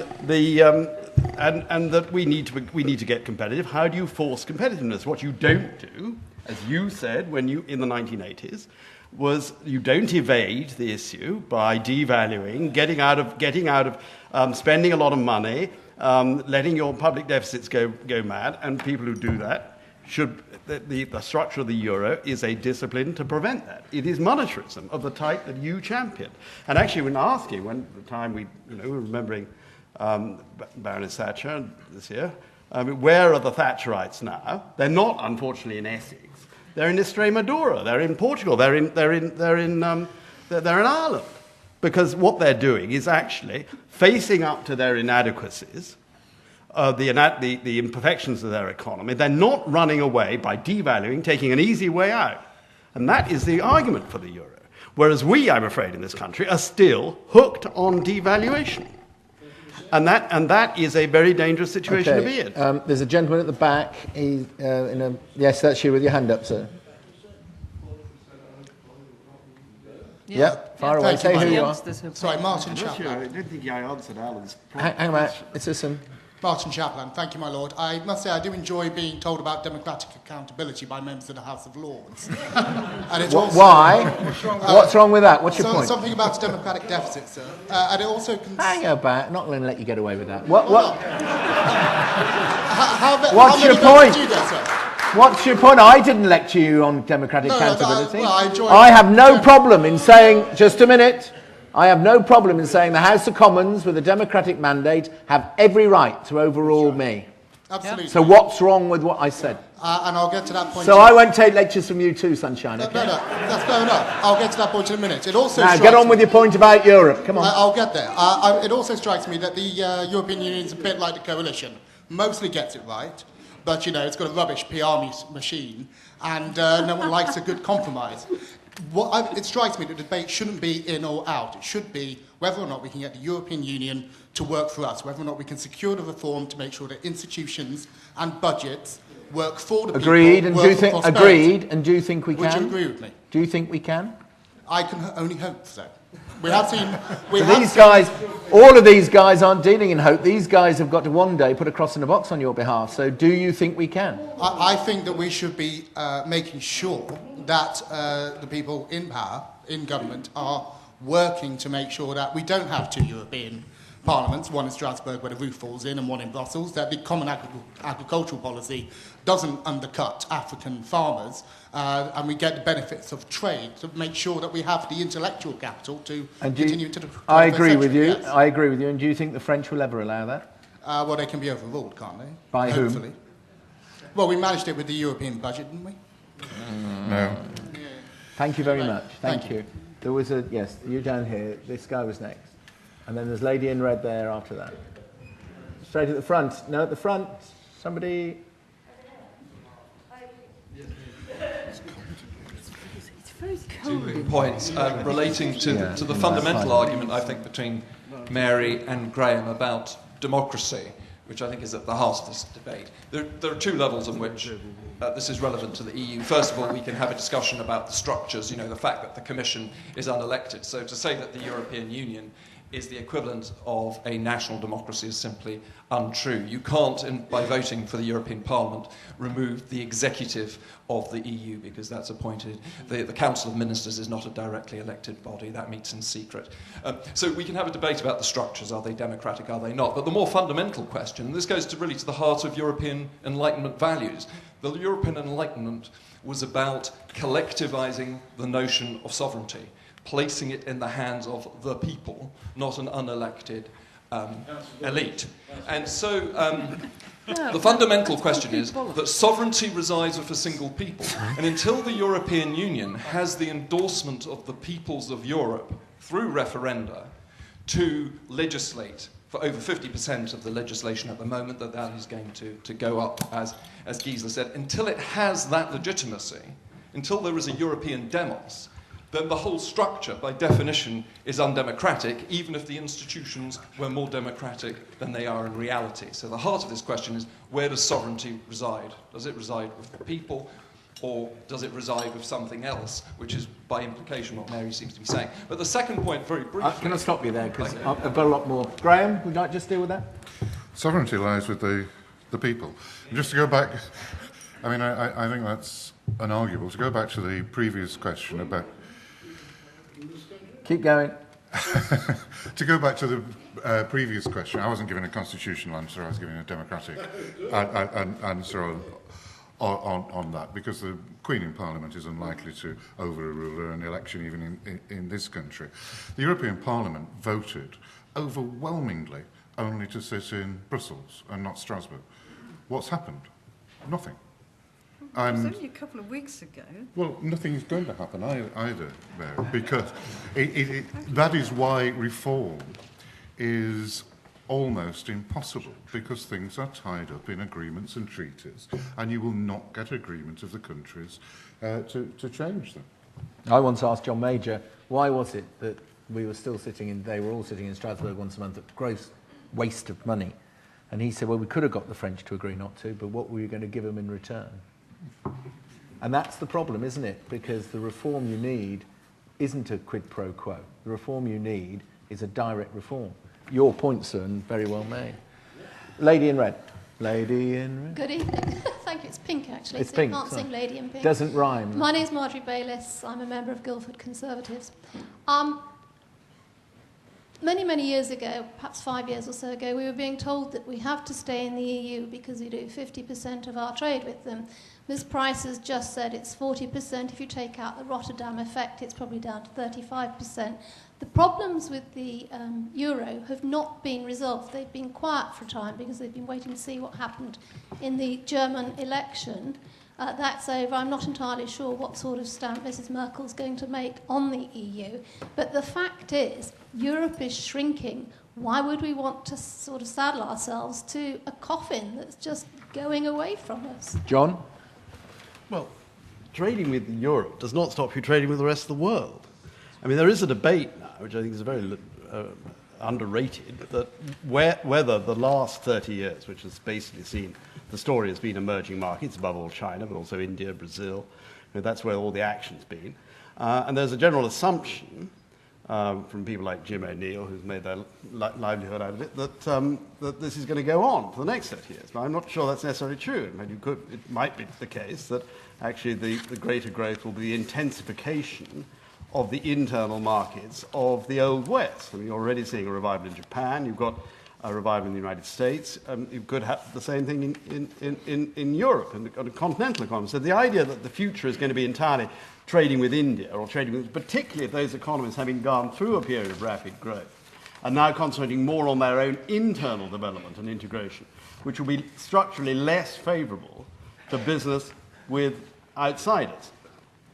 F: that we need to get competitive. How do you force competitiveness? What you don't do, as you said in the 1980s, was you don't evade the issue by devaluing, getting out of spending a lot of money, letting your public deficits go mad, and people who do that the structure of the euro is a discipline to prevent that. It is monetarism of the type that you championed. And actually, when the time we were remembering Baroness Thatcher this year. Where are the Thatcherites now? They're not, unfortunately, in Essex. They're in Extremadura. They're in Portugal. They're in Ireland. Because what they're doing is actually facing up to their inadequacies, the imperfections of their economy. They're not running away by devaluing, taking an easy way out. And that is the argument for the euro. Whereas we, I'm afraid, in this country, are still hooked on devaluation. And that is a very dangerous situation to be in.
A: There's a gentleman at the back. Yes, that's you with your hand up, sir. Yep, far away. Say who you are.
L: Sorry, Martin Chaplin.
F: I don't think I answered Alan's
A: Hang on, it's listen.
L: Martin Chaplin, thank you, my lord. I must say I do enjoy being told about democratic accountability by members of the House of Lords. And it's also,
A: why? What's wrong with that? What's your point?
L: Something about a democratic deficit, sir. And it also...
A: Hang about. Not going to let you get away with that.
L: What's
A: your point? What's your point? I didn't lecture you on democratic accountability. I have no problem in saying... Just a minute. I have no problem in saying the House of Commons, with a democratic mandate, have every right to overrule me.
L: Absolutely.
A: So what's wrong with what I said?
L: And I'll get to that point.
A: So I won't take lectures from you too, Sunshine. Okay?
L: No, that's fair enough. I'll get to that point in a minute. It also
A: now, get on with your point about Europe. Come on.
L: I'll get there. It also strikes me that the European Union is a bit like the coalition. Mostly gets it right, but, you know, it's got a rubbish PR machine, and no one likes a good compromise. It strikes me that the debate shouldn't be in or out. It should be whether or not we can get the European Union to work for us, whether or not we can secure the reform to make sure that institutions and budgets work for the
A: agreed,
L: people.
A: Agreed, and do you think we can?
L: Would you agree with me?
A: Do you think we can?
L: I can only hope so. We have seen...
A: all of these guys aren't dealing in hope. These guys have got to one day put a cross in a box on your behalf. So do you think we can?
L: I think that we should be making sure that the people in power, in government, are working to make sure that we don't have two European parliaments, one in Strasbourg where the roof falls in and one in Brussels, that the common agricultural policy doesn't undercut African farmers, and we get the benefits of trade to make sure that we have the intellectual capital to continue into the 21st
A: I agree with you.
L: Yes.
A: I agree with you. And do you think the French will ever allow that?
L: Well, they can be overruled, can't they?
A: By
L: Hopefully.
A: whom?
L: Well, we managed it with the European budget, didn't we?
C: No.
A: Thank you very much. Thank you. There was yes, you down here. This guy was next. And then there's lady in red there after that. Straight at the front. No, at the front. Somebody...
M: 2 points relating to the fundamental argument, I think, between Mary and Graham about democracy, which I think is at the heart of this debate. There are 2 levels on which this is relevant to the EU. First of all, we can have a discussion about the structures, you know, the fact that the Commission is unelected. So to say that the European Union is the equivalent of a national democracy is simply untrue. You can't, by voting for the European Parliament, remove the executive of the EU because that's appointed. The Council of Ministers is not a directly elected body. That meets in secret. So we can have a debate about the structures. Are they democratic? Are they not? But the more fundamental question, and this goes really to the heart of European Enlightenment values. The European Enlightenment was about collectivizing the notion of sovereignty, placing it in the hands of the people, not an unelected elite. And so the fundamental question is that sovereignty resides with a single people. And until the European Union has the endorsement of the peoples of Europe through referenda to legislate for over 50% of the legislation at the moment, that is going to go up, as Gisela said, until it has that legitimacy, until there is a European demos, then the whole structure, by definition, is undemocratic, even if the institutions were more democratic than they are in reality. So the heart of this question is, where does sovereignty reside? Does it reside with the people, or does it reside with something else, which is, by implication, what Mary seems to be saying? But the second point, very briefly...
A: Can I stop you there, because I've got a lot more. Graham, would you like to just deal with that?
C: Sovereignty lies with the people. And just to go back, I mean, I think that's unarguable. To go back to the previous question about...
A: Keep going.
C: To go back to the previous question, I wasn't giving a constitutional answer, I was giving a democratic answer on that, because the Queen in Parliament is unlikely to overrule an election even in this country. The European Parliament voted overwhelmingly only to sit in Brussels and not Strasbourg. What's happened? Nothing.
B: It was only a couple of weeks ago.
C: Well, nothing is going to happen either, Mary, because that is why reform is almost impossible, because things are tied up in agreements and treaties, and you will not get agreement of the countries to change them.
A: I once asked John Major, why was it that they were all sitting in Strasbourg once a month at gross waste of money? And he said, well, we could have got the French to agree not to, but what were you going to give them in return? And that's the problem, isn't it? Because the reform you need isn't a quid pro quo. The reform you need is a direct reform. Your points are very well made. Lady in red. Lady in red.
N: Good evening. Thank you. It's pink, actually.
A: It's
N: so
A: pink.
N: You can't sing Lady in Pink.
A: Doesn't rhyme.
N: My name's Marjorie Bayliss. I'm a member of Guildford Conservatives. Many, many years ago, perhaps 5 years or so ago, we were being told that we have to stay in the EU because we do 50% of our trade with them. Ms. Price has just said it's 40%. If you take out the Rotterdam effect, it's probably down to 35%. The problems with the euro have not been resolved. They've been quiet for a time because they've been waiting to see what happened in the German election. That's over. I'm not entirely sure what sort of stamp Mrs. Merkel's going to make on the EU. But the fact is, Europe is shrinking. Why would we want to sort of saddle ourselves to a coffin that's just going away from us?
A: John?
F: Well, trading with Europe does not stop you trading with the rest of the world. I mean, there is a debate now, which I think is very underrated, that whether the last 30 years, which has basically seen the story has been emerging markets, above all China, but also India, Brazil. That's where all the action's been. And there's a general assumption from people like Jim O'Neill, who's made their livelihood out of it, that this is going to go on for the next 30 years. But I'm not sure that's necessarily true. I mean, it might be the case that actually the greater growth will be the intensification of the internal markets of the Old West. I mean, you're already seeing a revival in Japan. You've got a revival in the United States. You could have the same thing in Europe, in the continental economy. So the idea that the future is going to be entirely trading with India, or trading with, particularly if those economies having gone through a period of rapid growth, are now concentrating more on their own internal development and integration, which will be structurally less favourable to business with outsiders.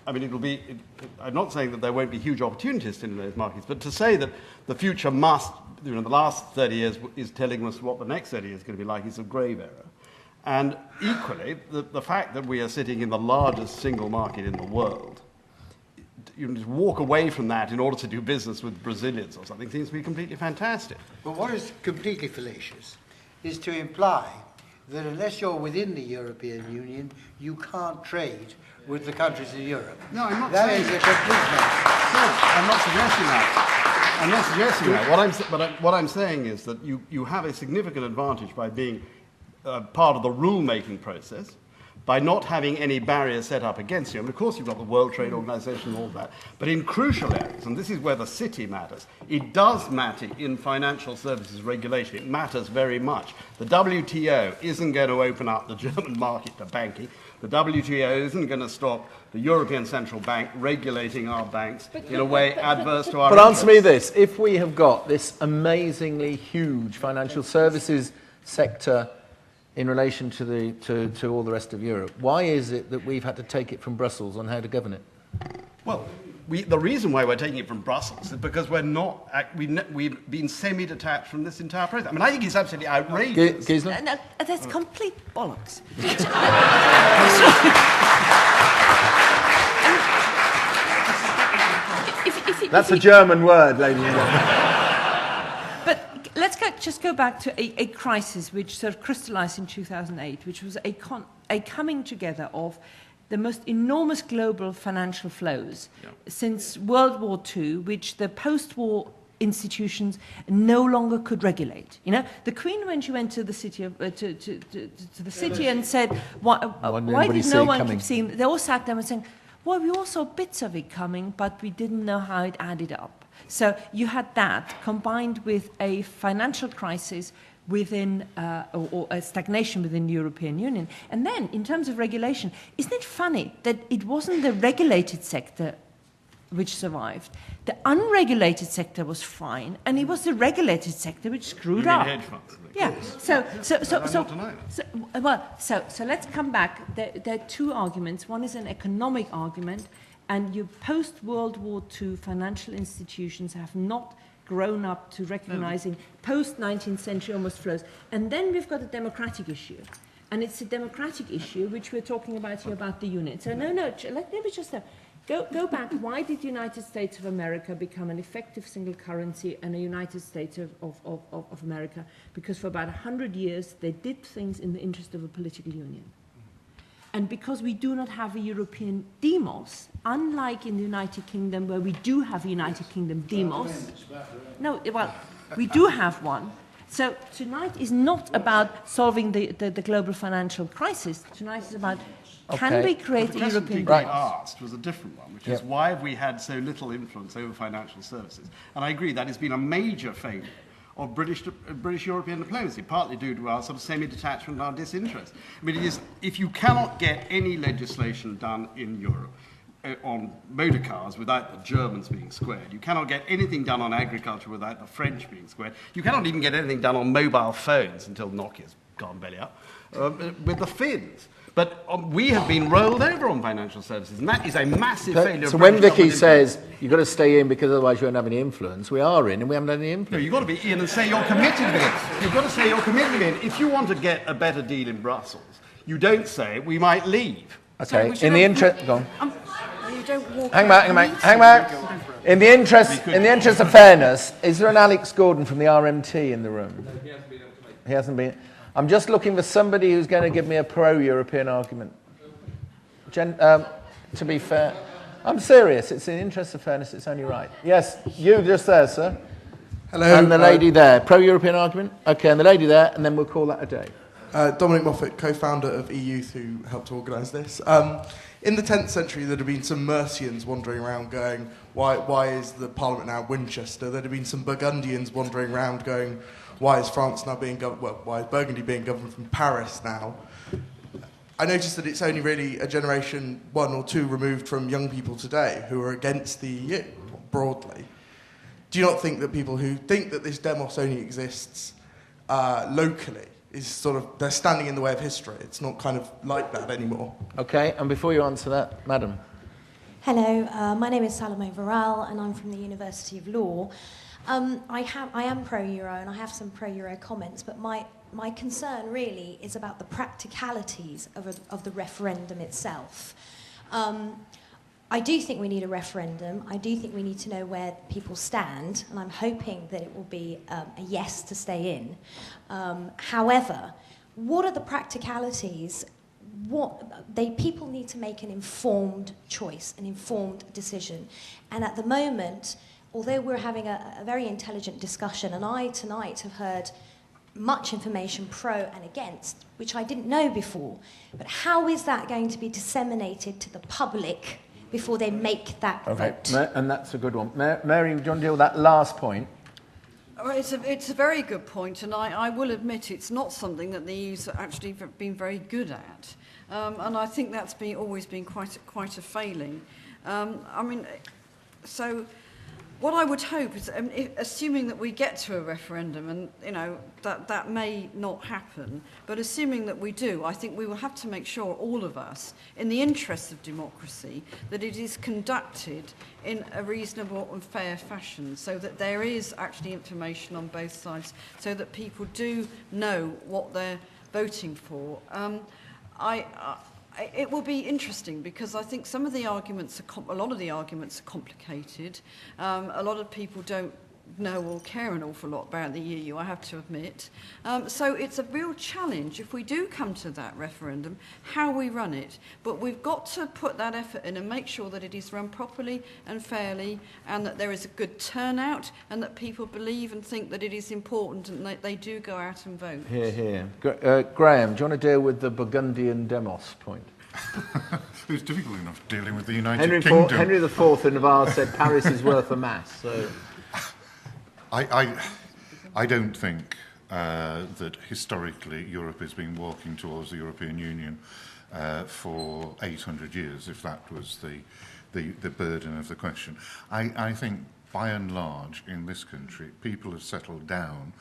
F: I mean, I'm not saying that there won't be huge opportunities in those markets, but to say that the future must, the last 30 years is telling us what the next 30 years is going to be like is a grave error. And equally, the fact that we are sitting in the largest single market in the world, just walk away from that in order to do business with Brazilians or something seems to be completely fantastic.
G: But what is completely fallacious is to imply that unless you're within the European Union, you can't trade with the countries of Europe.
F: No, I'm not
G: that
F: saying
G: is a complete nonsense.
F: I'm not suggesting that. What I'm saying is that you have a significant advantage by being part of the rule-making process, by not having any barriers set up against you. And of course you've got the World Trade Organization and all that. But in crucial areas, and this is where the city matters, it does matter in financial services regulation. It matters very much. The WTO isn't going to open up the German market to banking. The WTO isn't going to stop the European Central Bank regulating our banks in a way adverse to our
A: But
F: interests.
A: answer me this. If we have got this amazingly huge financial services sector in relation to all the rest of Europe, why is it that we've had to take it from Brussels on how to govern it?
F: Well, the reason why we're taking it from Brussels is because we've been semi-detached from this entire process. I mean, I think it's absolutely outrageous.
A: Gisela?
E: No, that's complete bollocks.
A: That's a German word, ladies and gentlemen.
E: But let's just go back to a crisis which sort of crystallized in 2008, which was a coming together of the most enormous global financial flows since World War II, which the post-war institutions no longer could regulate. You know, the Queen, when she went to the city to the city and said, "Why did no one keep seeing?" They all sat there and saying, "Well, we all saw bits of it coming, but we didn't know how it added up." So you had that combined with a financial crisis within, or a stagnation within the European Union. And then, in terms of regulation, isn't it funny that it wasn't the regulated sector which survived. The unregulated sector was fine, and it was the regulated sector which screwed up.
F: Hedge funds.
E: Yeah. So let's come back. There are two arguments. One is an economic argument, and your post-World War II financial institutions have not grown up to recognizing post-19th century almost flows. And then we've got a democratic issue. And it's a democratic issue which we're talking about here about the union. So let me just go back. Why did the United States of America become an effective single currency and a United States of America? Because for about 100 years they did things in the interest of a political union. And because we do not have a European demos, unlike in the United Kingdom where we do have a United Kingdom demos. No, well, we do have one. So tonight is not about solving the global financial crisis. Tonight is about can we create a European
F: demos? The question asked was a different one, which is why have we had so little influence over financial services? And I agree that has been a major failure of British European diplomacy, partly due to our sort of semi-detachment and our disinterest. I mean, it is, if you cannot get any legislation done in Europe on motor cars without the Germans being squared, you cannot get anything done on agriculture without the French being squared, you cannot even get anything done on mobile phones until Nokia's gone belly up, with the Finns. But we have been rolled over on financial services, and that is a massive failure.
A: So when Vicky says you've got to stay in because otherwise you won't have any influence, we are in and we haven't had any influence.
F: No, you've got to be in and say you're committed to it. You've got to say you're committed to it. If you want to get a better deal in Brussels, you don't say we might leave.
A: Okay, in the interest... Go on.
B: You don't walk
A: hang back. In the interest of fairness, is there an Alex Gordon from the RMT in the room? No, he hasn't been able to make it. He hasn't been... I'm just looking for somebody who's going to give me a pro-European argument. To be fair, I'm serious. It's in the interest of fairness. It's only right. Yes, you just there, sir.
O: Hello.
A: And the lady there. Pro-European argument? Okay, and the lady there, and then we'll call that a day.
O: Dominic Moffat, co-founder of eYouth, who helped to organise this. In the 10th century, there'd have been some Mercians wandering around going, why is the Parliament now Winchester? There'd have been some Burgundians wandering around going, why is France now being governed, well, why is Burgundy being governed from Paris now? I noticed that it's only really a generation, one or two, removed from young people today who are against the EU, broadly. Do you not think that people who think that this demos only exists locally is sort of, they're standing in the way of history? It's not kind of like that anymore.
A: Okay, and before you answer that, madam.
P: Hello, my name is Salome Varel, and I'm from the University of Law. I am pro-Euro, and I have some pro-Euro comments, but my concern really is about the practicalities of the referendum itself. I do think we need a referendum. I do think we need to know where people stand, and I'm hoping that it will be a yes to stay in. However, what are the practicalities? People need to make an informed choice, an informed decision. And at the moment, although we're having a very intelligent discussion, and I tonight have heard much information pro and against, which I didn't know before, but how is that going to be disseminated to the public before they make that vote?
A: And that's a good one. Mary, do you want to deal with that last point?
B: Well, it's a very good point, and I will admit it's not something that the EU's actually been very good at, and I think that's always been quite a failing. So what I would hope is, assuming that we get to a referendum, and that may not happen, but assuming that we do, I think we will have to make sure, all of us, in the interests of democracy, that it is conducted in a reasonable and fair fashion, so that there is actually information on both sides, so that people do know what they're voting for. It will be interesting, because I think some of the arguments a lot of the arguments are complicated. A lot of people don't know or care an awful lot about the EU, I have to admit. So it's a real challenge, if we do come to that referendum, how we run it. But we've got to put that effort in and make sure that it is run properly and fairly, and that there is a good turnout, and that people believe and think that it is important, and that they do go out and vote.
A: Hear, hear. Graham, do you want to deal with the Burgundian demos point?
C: It's difficult enough dealing with the United Kingdom.
A: Henry IV in Navarre said Paris is worth a mass. So.
C: I don't think that historically Europe has been walking towards the European Union. for 800 years, if that was the burden of the question. I think, by and large, in this country, people have settled down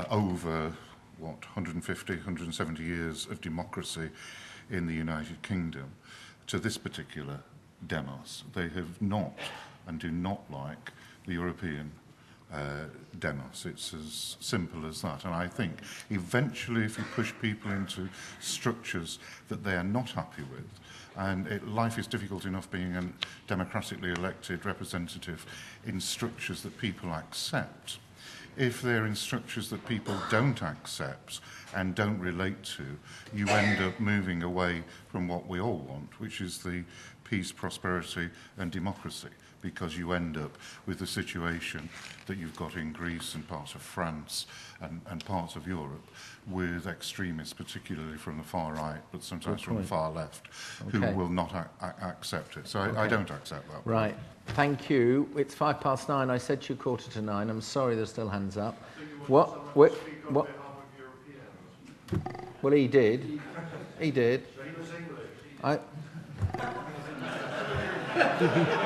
C: over, 150, 170 years of democracy in the United Kingdom to this particular demos. They have not and do not like the European demos. It's as simple as that. And I think eventually, if you push people into structures that they are not happy with, and life is difficult enough being a democratically elected representative in structures that people accept, if they're in structures that people don't accept and don't relate to, you end up moving away from what we all want, which is the peace, prosperity and democracy, because you end up with the situation that you've got in Greece and parts of France and parts of Europe, with extremists, particularly from the far right, but sometimes from the far left, who will not accept it. So I don't accept that.
A: Right. Thank you. It's 9:05. I said to you 9:45. I'm sorry there's still hands up. What? What? Well, he did. He did.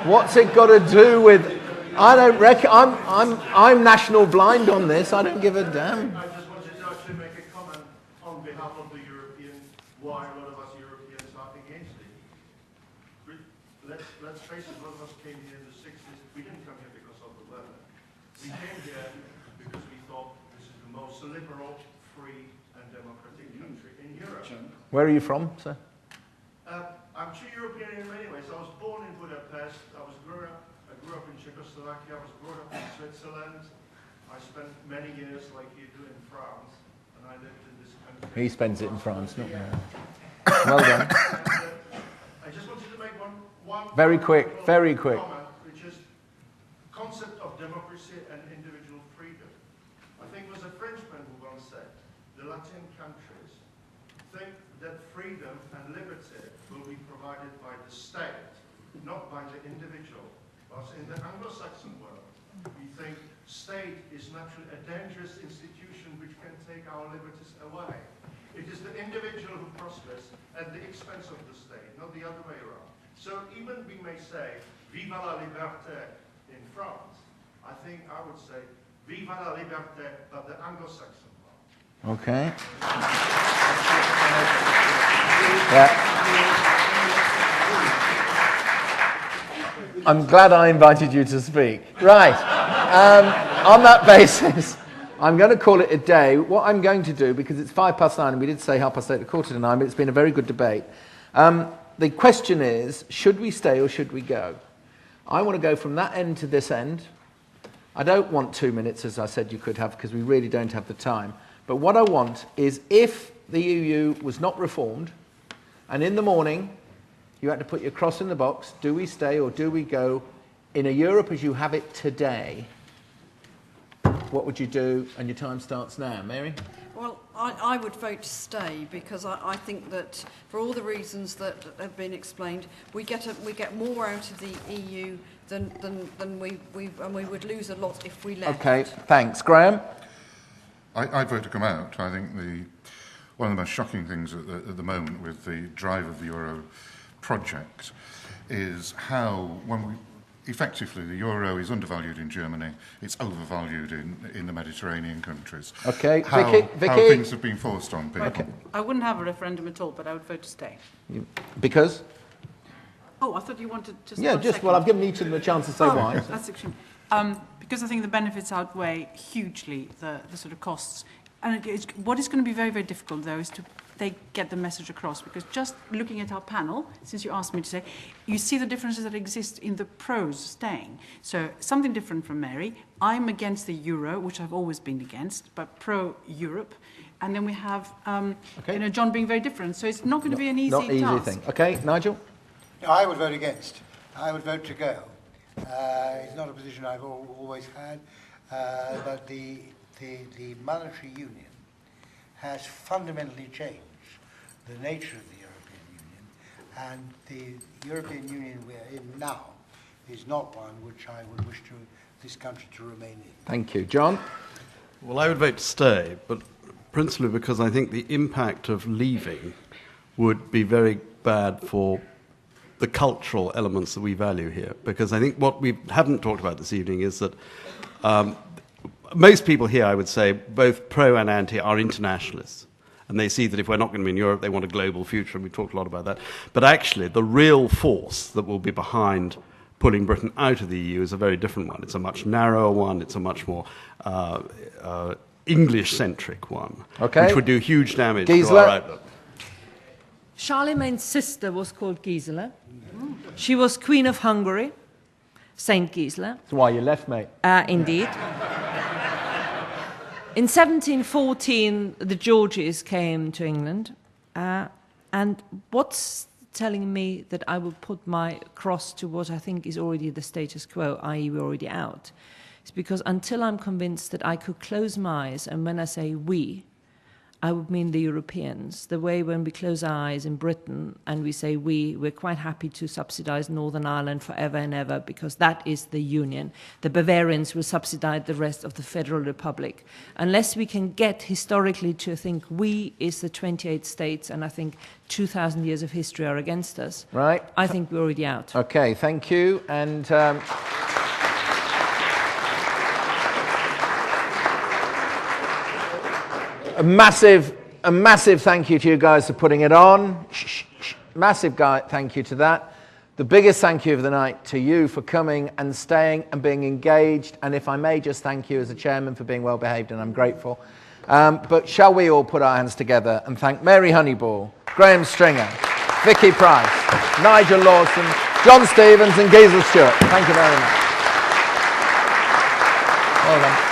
A: What's it got to do with? I don't reckon. I'm national blind on this. I don't give a damn.
Q: I just wanted to actually make a comment on behalf of the Europeans, why a lot of us Europeans are against it. Let's face it, a lot of us came here in the 60s. We didn't come here because of the weather. We came here because we thought this is the most liberal, free and democratic country in Europe.
A: Where are you from, sir?
Q: I'm too European in many ways. I was born in Budapest. I grew up in Czechoslovakia. I was brought up in Switzerland. I spent many years, like you do, in France, and I lived in this country.
A: He spends it in France, not me. Well done.
Q: I just wanted to make one
A: very quick
Q: comment, which is concept of democracy and individual freedom. I think it was a Frenchman who once said, the Latin countries think that freedom and liberty will be provided by the state, not by the individual. But in the Anglo-Saxon world, we think state is naturally a dangerous institution which can take our liberties away. It is the individual who prospers at the expense of the state, not the other way around. So even we may say, viva la liberté in France, I think I would say, viva la liberté of the Anglo-Saxon world.
A: Okay. Yeah. I'm glad I invited you to speak. Right. On that basis, I'm going to call it a day. What I'm going to do, because it's 9:05, and we did say 8:30 to 9:15, but it's been a very good debate. The question is, should we stay or should we go? I want to go from that end to this end. I don't want 2 minutes, as I said you could have, because we really don't have the time. But what I want is, if the EU was not reformed, and in the morning you had to put your cross in the box, do we stay or do we go, in a Europe as you have it today, what would you do? And your time starts now. Mary?
B: Well, I would vote to stay, because I think that for all the reasons that have been explained, we get more out of the EU than we would lose a lot if we left.
A: Okay, thanks. Graham?
C: I vote to come out. I think one of the most shocking things at the moment with the drive of the Euro project is how, effectively, the euro is undervalued in Germany, it's overvalued in the Mediterranean countries.
A: Okay,
C: how things have been forced on people.
D: Okay. I wouldn't have a referendum at all, but I would vote to stay.
A: Because?
D: Oh, I thought you wanted just.
A: Yeah, just, well, I've given each of them a chance to say why.
D: That's extreme. Because I think the benefits outweigh hugely the sort of costs. And what is going to be very, very difficult, though, is to get the message across. Because just looking at our panel, since you asked me to say, you see the differences that exist in the pros staying. So something different from Mary. I'm against the euro, which I've always been against, but pro-Europe. And then we have John being very different. So it's not going to be an easy task.
A: Not easy thing. Okay, Nigel?
G: No, I would vote against. I would vote to go. It's not a position I've always had, but the monetary union has fundamentally changed the nature of the European Union, and the European Union we're in now is not one which I would wish this country to remain in.
A: Thank you. John?
F: Well, I would vote to stay, but principally because I think the impact of leaving would be very bad for the cultural elements that we value here. Because I think what we haven't talked about this evening is that most people here, I would say, both pro and anti, are internationalists. And they see that if we're not going to be in Europe, they want a global future, and we talked a lot about that. But actually, the real force that will be behind pulling Britain out of the EU is a very different one. It's a much narrower one. It's a much more English-centric one, which would do huge damage to our outlook.
E: Charlemagne's sister was called Gisela. She was Queen of Hungary, Saint Gisela.
A: That's why you left, mate.
E: Indeed. In 1714, the Georges came to England, and what's telling me that I will put my cross to what I think is already the status quo, i.e. we're already out, is because until I'm convinced that I could close my eyes, and when I say we, I would mean the Europeans. The way when we close our eyes in Britain and we say we're quite happy to subsidize Northern Ireland forever and ever because that is the union. The Bavarians will subsidize the rest of the Federal Republic. Unless we can get historically to think we is the 28 states, and I think 2,000 years of history are against us,
A: right?
E: I think we're already out.
A: Okay, thank you. And a massive thank you to you guys for putting it on. Massive thank you to that. The biggest thank you of the night to you for coming and staying and being engaged. And if I may just thank you as a chairman for being well behaved, and I'm grateful. But shall we all put our hands together and thank Mary Honeyball, Graham Stringer, Vicky Price, Nigel Lawson, John Stevens and Gisela Stewart. Thank you very much. Well done.